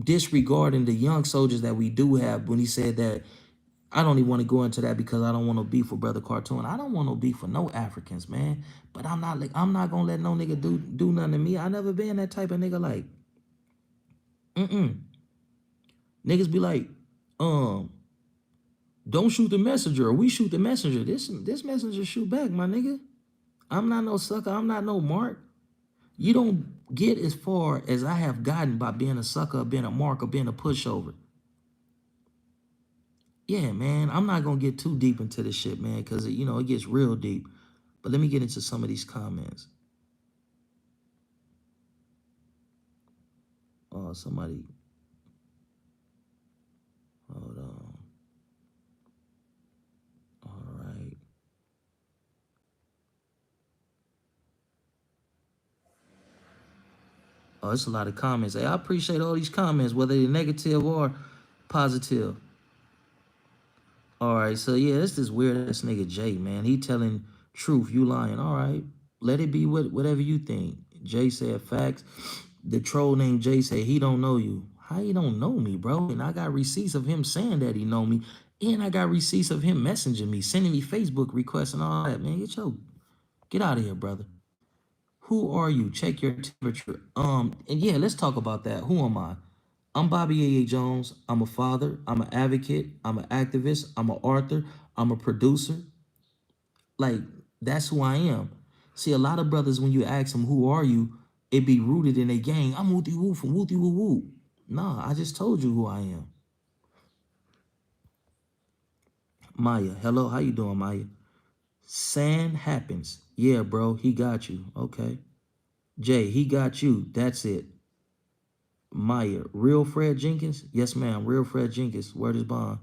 disregarding the young soldiers that we do have when he said that. I don't even want to go into that because I don't want no beef with Brother Cartoon. I don't want no beef with no Africans, man. But I'm not gonna let no nigga do nothing to me. I never been that type of nigga. Like, niggas be like, don't shoot the messenger, or we shoot the messenger. This messenger shoot back, my nigga. I'm not no sucker. I'm not no mark. You don't get as far as I have gotten by being a sucker, being a mark, or being a pushover. Yeah, man, I'm not gonna get too deep into this shit, man, because it gets real deep. But let me get into some of these comments. Oh, somebody, hold on. All right. Oh, it's a lot of comments. Hey, I appreciate all these comments, whether they're negative or positive. All right, so yeah, it's this weird ass nigga Jay, man. He telling truth, you lying. All right, let it be whatever you think. Jay said facts. The troll named Jay said he don't know you. How he don't know me, bro? And I got receipts of him saying that he know me, and I got receipts of him messaging me, sending me Facebook requests and all that. Man, get out of here, brother. Who are you? Check your temperature. And yeah, let's talk about that. Who am I? I'm Bobby A. Jones. I'm a father. I'm an advocate. I'm an activist. I'm an author. I'm a producer. Like, that's who I am. See, a lot of brothers, when you ask them, who are you? It be rooted in a gang. I'm Wooty Woo from Wooty Woo Woo. Nah, I just told you who I am. Maya. Hello, how you doing, Maya? Sand happens. Yeah, bro, he got you. Okay. Jay, he got you. That's it. Maya, real Fred Jenkins? Yes, ma'am. Real Fred Jenkins. Word is bond.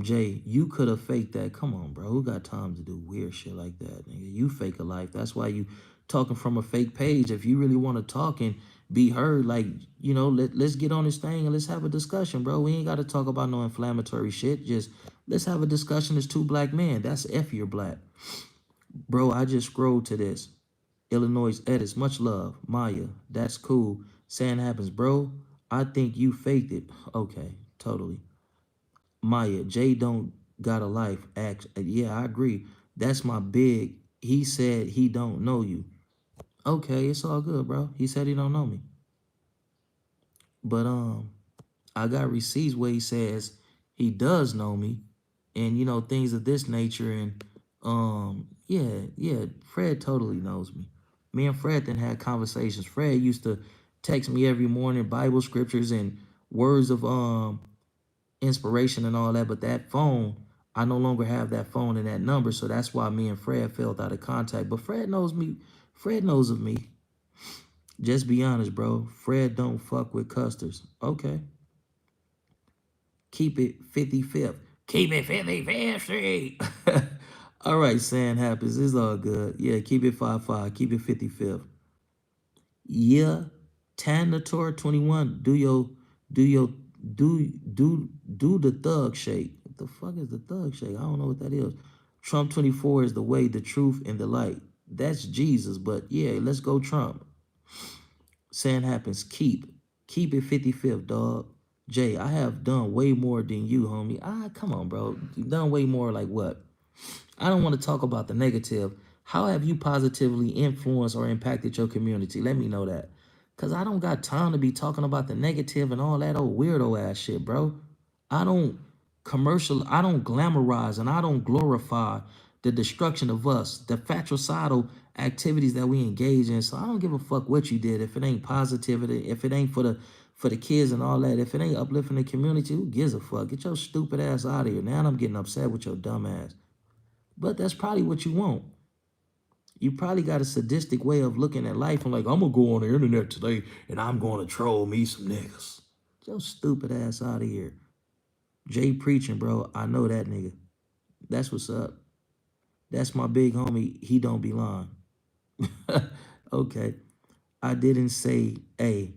Jay, you could have faked that. Come on, bro. Who got time to do weird shit like that, nigga? You fake a life. That's why you talking from a fake page. If you really want to talk and be heard, like, let's get on this thing and let's have a discussion, bro. We ain't got to talk about no inflammatory shit. Just let's have a discussion as two black men. That's F you're black. Bro, I just scrolled to this. Illinois Edis, much love. Maya, that's cool. Saying happens, bro. I think you faked it. Okay, totally. Maya, Jay don't got a life. Act, yeah, I agree. That's my big. He said he don't know you. Okay, it's all good, bro. He said he don't know me. But I got receipts where he says he does know me, and things of this nature. And yeah, Fred totally knows me. Me and Fred then had conversations. Fred used to text me every morning, Bible scriptures and words of inspiration and all that. But that phone, I no longer have that phone and that number, so that's why me and Fred fell out of contact. But Fred knows me. Fred knows of me. Just be honest, bro. Fred don't fuck with custards. Okay. Keep it 55th. Keep it 55th Street. All right, San happens. It's all good. Yeah, keep it 5-5. Keep it 55th. Yeah. Tan the Tour 21. Do your do the thug shake. What the fuck is the thug shake? I don't know what that is. Trump 24 is the way, the truth, and the light. That's Jesus, but yeah, let's go Trump. Saying happens. Keep it 55th, dog. Jay, I have done way more than you, homie. Come on, bro. You've done way more. Like what? I don't want to talk about the negative. How have you positively influenced or impacted your community? Let me know that. Because I don't got time to be talking about the negative and all that old weirdo ass shit, bro. I don't I don't glamorize and I don't glorify the destruction of us, the fratricidal activities that we engage in. So I don't give a fuck what you did. If it ain't positivity, if it ain't for the kids and all that, if it ain't uplifting the community, who gives a fuck? Get your stupid ass out of here. Now I'm getting upset with your dumb ass. But that's probably what you want. You probably got a sadistic way of looking at life and like, I'm gonna go on the internet today and I'm gonna troll me some niggas. Get your stupid ass out of here. Jay preaching, bro. I know that nigga. That's what's up. That's my big homie. He don't be lying. Okay. I didn't say, hey,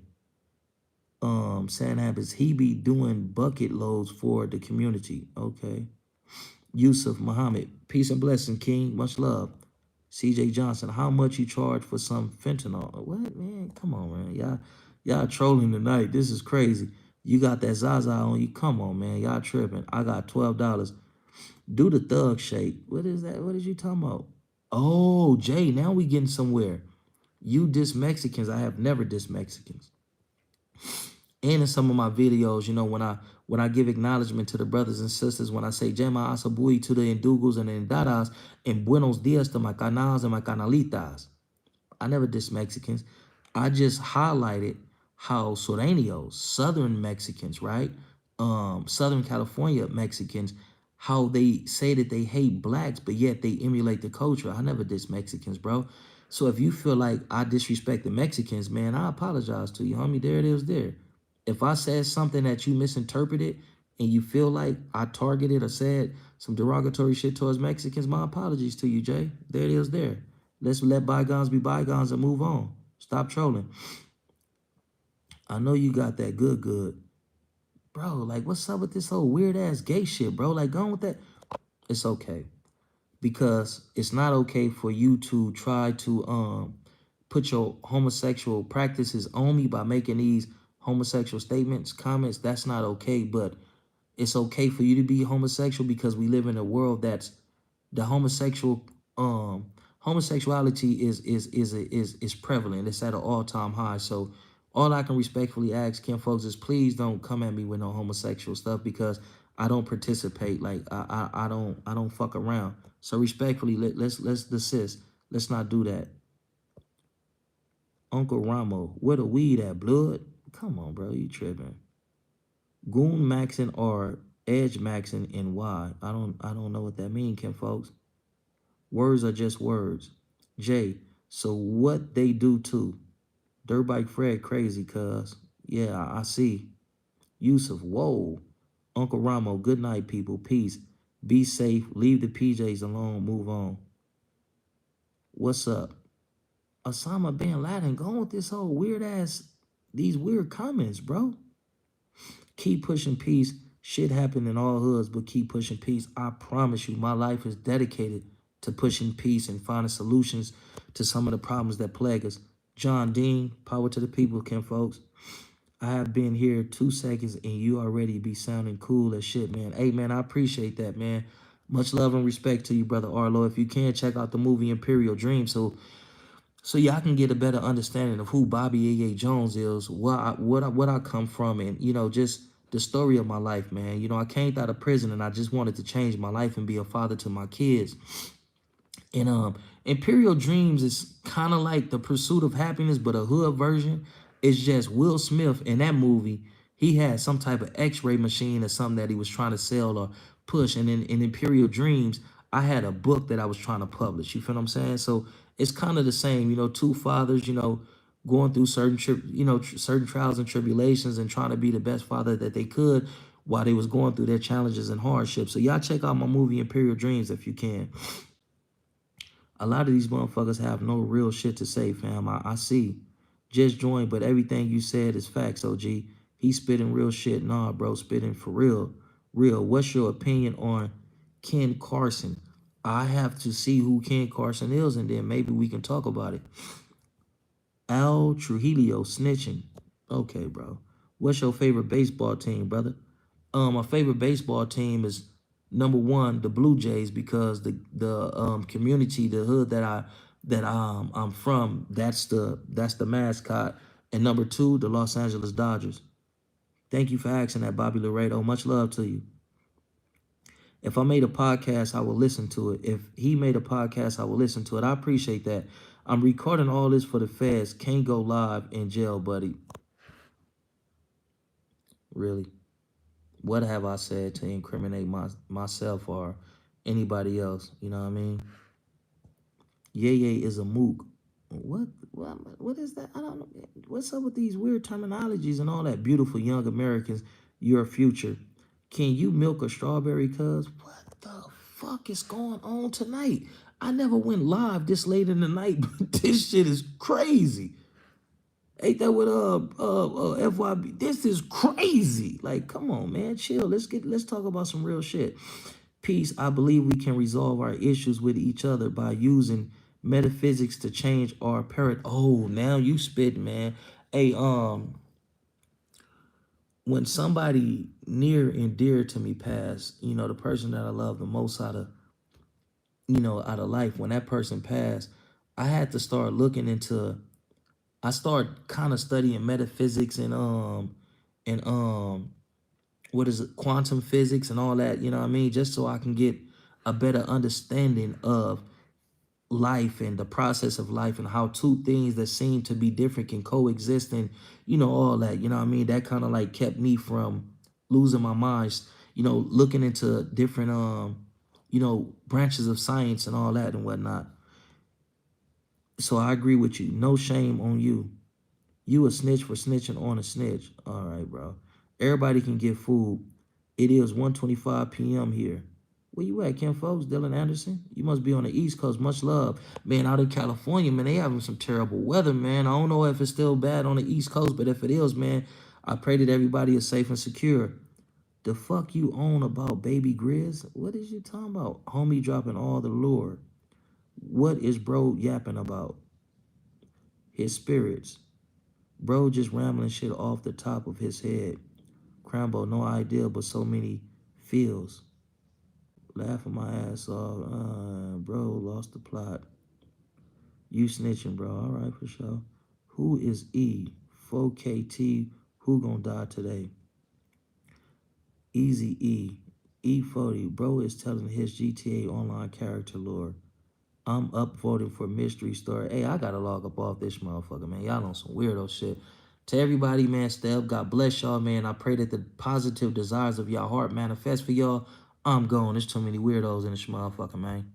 San Habits, he be doing bucket loads for the community. Okay. Yusuf Muhammad, peace and blessing, King. Much love. CJ Johnson, how much you charge for some fentanyl? What, man? Come on, man. Y'all trolling tonight. This is crazy. You got that Zaza on you. Come on, man. Y'all tripping. I got $12. Do the thug shake. What is that? What is you talking about? Oh, Jay, now we getting somewhere. You diss Mexicans. I have never dissed Mexicans. And in some of my videos, when I give acknowledgement to the brothers and sisters, when I say Jema Asabui to the Indugos and the Indadas, and Buenos Dias to my canals and my canalitas. I never diss Mexicans. I just highlighted how Sureños, Southern Mexicans, right? Southern California Mexicans, how they say that they hate blacks, but yet they emulate the culture. I never diss Mexicans, bro. So if you feel like I disrespect the Mexicans, man, I apologize to you, homie. There it is there. If I said something that you misinterpreted and you feel like I targeted or said some derogatory shit towards Mexicans, my apologies to you, Jay. There it is there. Let's let bygones be bygones and move on. Stop trolling. I know you got that good. Bro, like, what's up with this whole weird ass gay shit, bro? Like, going with that. It's okay. Because it's not okay for you to try to put your homosexual practices on me by making these homosexual statements, comments. That's not okay. But it's okay for you to be homosexual because we live in a world that's the homosexuality is prevalent. It's at an all-time high. So all I can respectfully ask Kim folks is please don't come at me with no homosexual stuff because I don't participate. Like I don't fuck around. So respectfully, let's desist. Let's not do that. Uncle Ramo, where the weed at, blood? Come on, bro, you tripping. Goon maxing or edge maxing and why? I don't know what that mean, Kim folks. Words are just words. Jay, so what they do too? Dirtbike Fred crazy, cuz. Yeah, I see. Yusuf, whoa. Uncle Ramo, good night, people. Peace. Be safe. Leave the PJs alone. Move on. What's up? Osama bin Laden going with this whole weird ass, these weird comments, bro. Keep pushing peace. Shit happen in all hoods, but keep pushing peace. I promise you, my life is dedicated to pushing peace and finding solutions to some of the problems that plague us. John Dean, power to the people, Ken folks. I have been here 2 seconds and you already be sounding cool as shit, man. Hey, man, I appreciate that, man. Much love and respect to you, brother Arlo. If you can, check out the movie Imperial Dream, so y'all can get a better understanding of who Bobby A. Jones is, what I come from, and just the story of my life, man. I came out of prison and I just wanted to change my life and be a father to my kids. And Imperial Dreams is kind of like The Pursuit of Happiness, but a hood version. It's just Will Smith in that movie. He had some type of X-ray machine or something that he was trying to sell or push. And in Imperial Dreams, I had a book that I was trying to publish. You feel what I'm saying? So it's kind of the same. Two fathers. Going through certain trials and tribulations and trying to be the best father that they could while they was going through their challenges and hardships. So y'all check out my movie Imperial Dreams if you can. A lot of these motherfuckers have no real shit to say, fam. I see. Just joined, but everything you said is facts, OG. He spitting real shit. Nah, bro, spitting for real. Real. What's your opinion on Ken Carson? I have to see who Ken Carson is, and then maybe we can talk about it. Al Trujillo snitching. Okay, bro. What's your favorite baseball team, brother? My favorite baseball team is number one, the Blue Jays, because the community, the hood I'm from, that's the mascot. And number two, the Los Angeles Dodgers. Thank you for asking that, Bobby Laredo. Much love to you. If I made a podcast, I will listen to it. If he made a podcast, I will listen to it. I appreciate that. I'm recording all this for the feds. Can't go live in jail, buddy. Really? What have I said to incriminate myself or anybody else? You know what I mean? Yay is a mook. What is that? I don't know. What's up with these weird terminologies and all that? Beautiful young Americans, your future. Can you milk a strawberry, cuz? What the fuck is going on tonight? I never went live this late in the night, but this shit is crazy. Ain't that what FYB? This is crazy. Like, come on, man, chill. Let's talk about some real shit. Peace. I believe we can resolve our issues with each other by using metaphysics to change our Oh, now you spit, man. Hey, when somebody near and dear to me passed, the person that I love the most out of life, when that person passed, I had to start looking into. I started kind of studying metaphysics and what is it, quantum physics and all that, you know what I mean? Just so I can get a better understanding of life and the process of life and how two things that seem to be different can coexist and, all that, you know what I mean? That kind of like kept me from losing my mind, looking into different, branches of science and all that and whatnot. So I agree with you. No shame on you. You a snitch for snitching on a snitch. All right, bro. Everybody can get food. It is 1:25 p.m. here. Where you at, Ken folks? Dylan Anderson? You must be on the East Coast. Much love. Man, out in California, man, they having some terrible weather, man. I don't know if it's still bad on the East Coast, but if it is, man, I pray that everybody is safe and secure. The fuck you own about Baby Grizz? What is you talking about? Homie dropping all the lure. What is bro yapping about? His spirits. Bro just rambling shit off the top of his head. Crambo, no idea, but so many feels. Laughing my ass off. Bro, lost the plot. You snitching, bro. All right, for sure. Who is E? 4KT. Who gonna die today? Easy E. E40. Bro is telling his GTA Online character lore. I'm up voting for Mystery Story. Hey, I gotta log up off this motherfucker, man. Y'all on some weirdo shit. To everybody, man, stay up. God bless y'all, man. I pray that the positive desires of y'all heart manifest for y'all. I'm gone. There's too many weirdos in this motherfucker, man.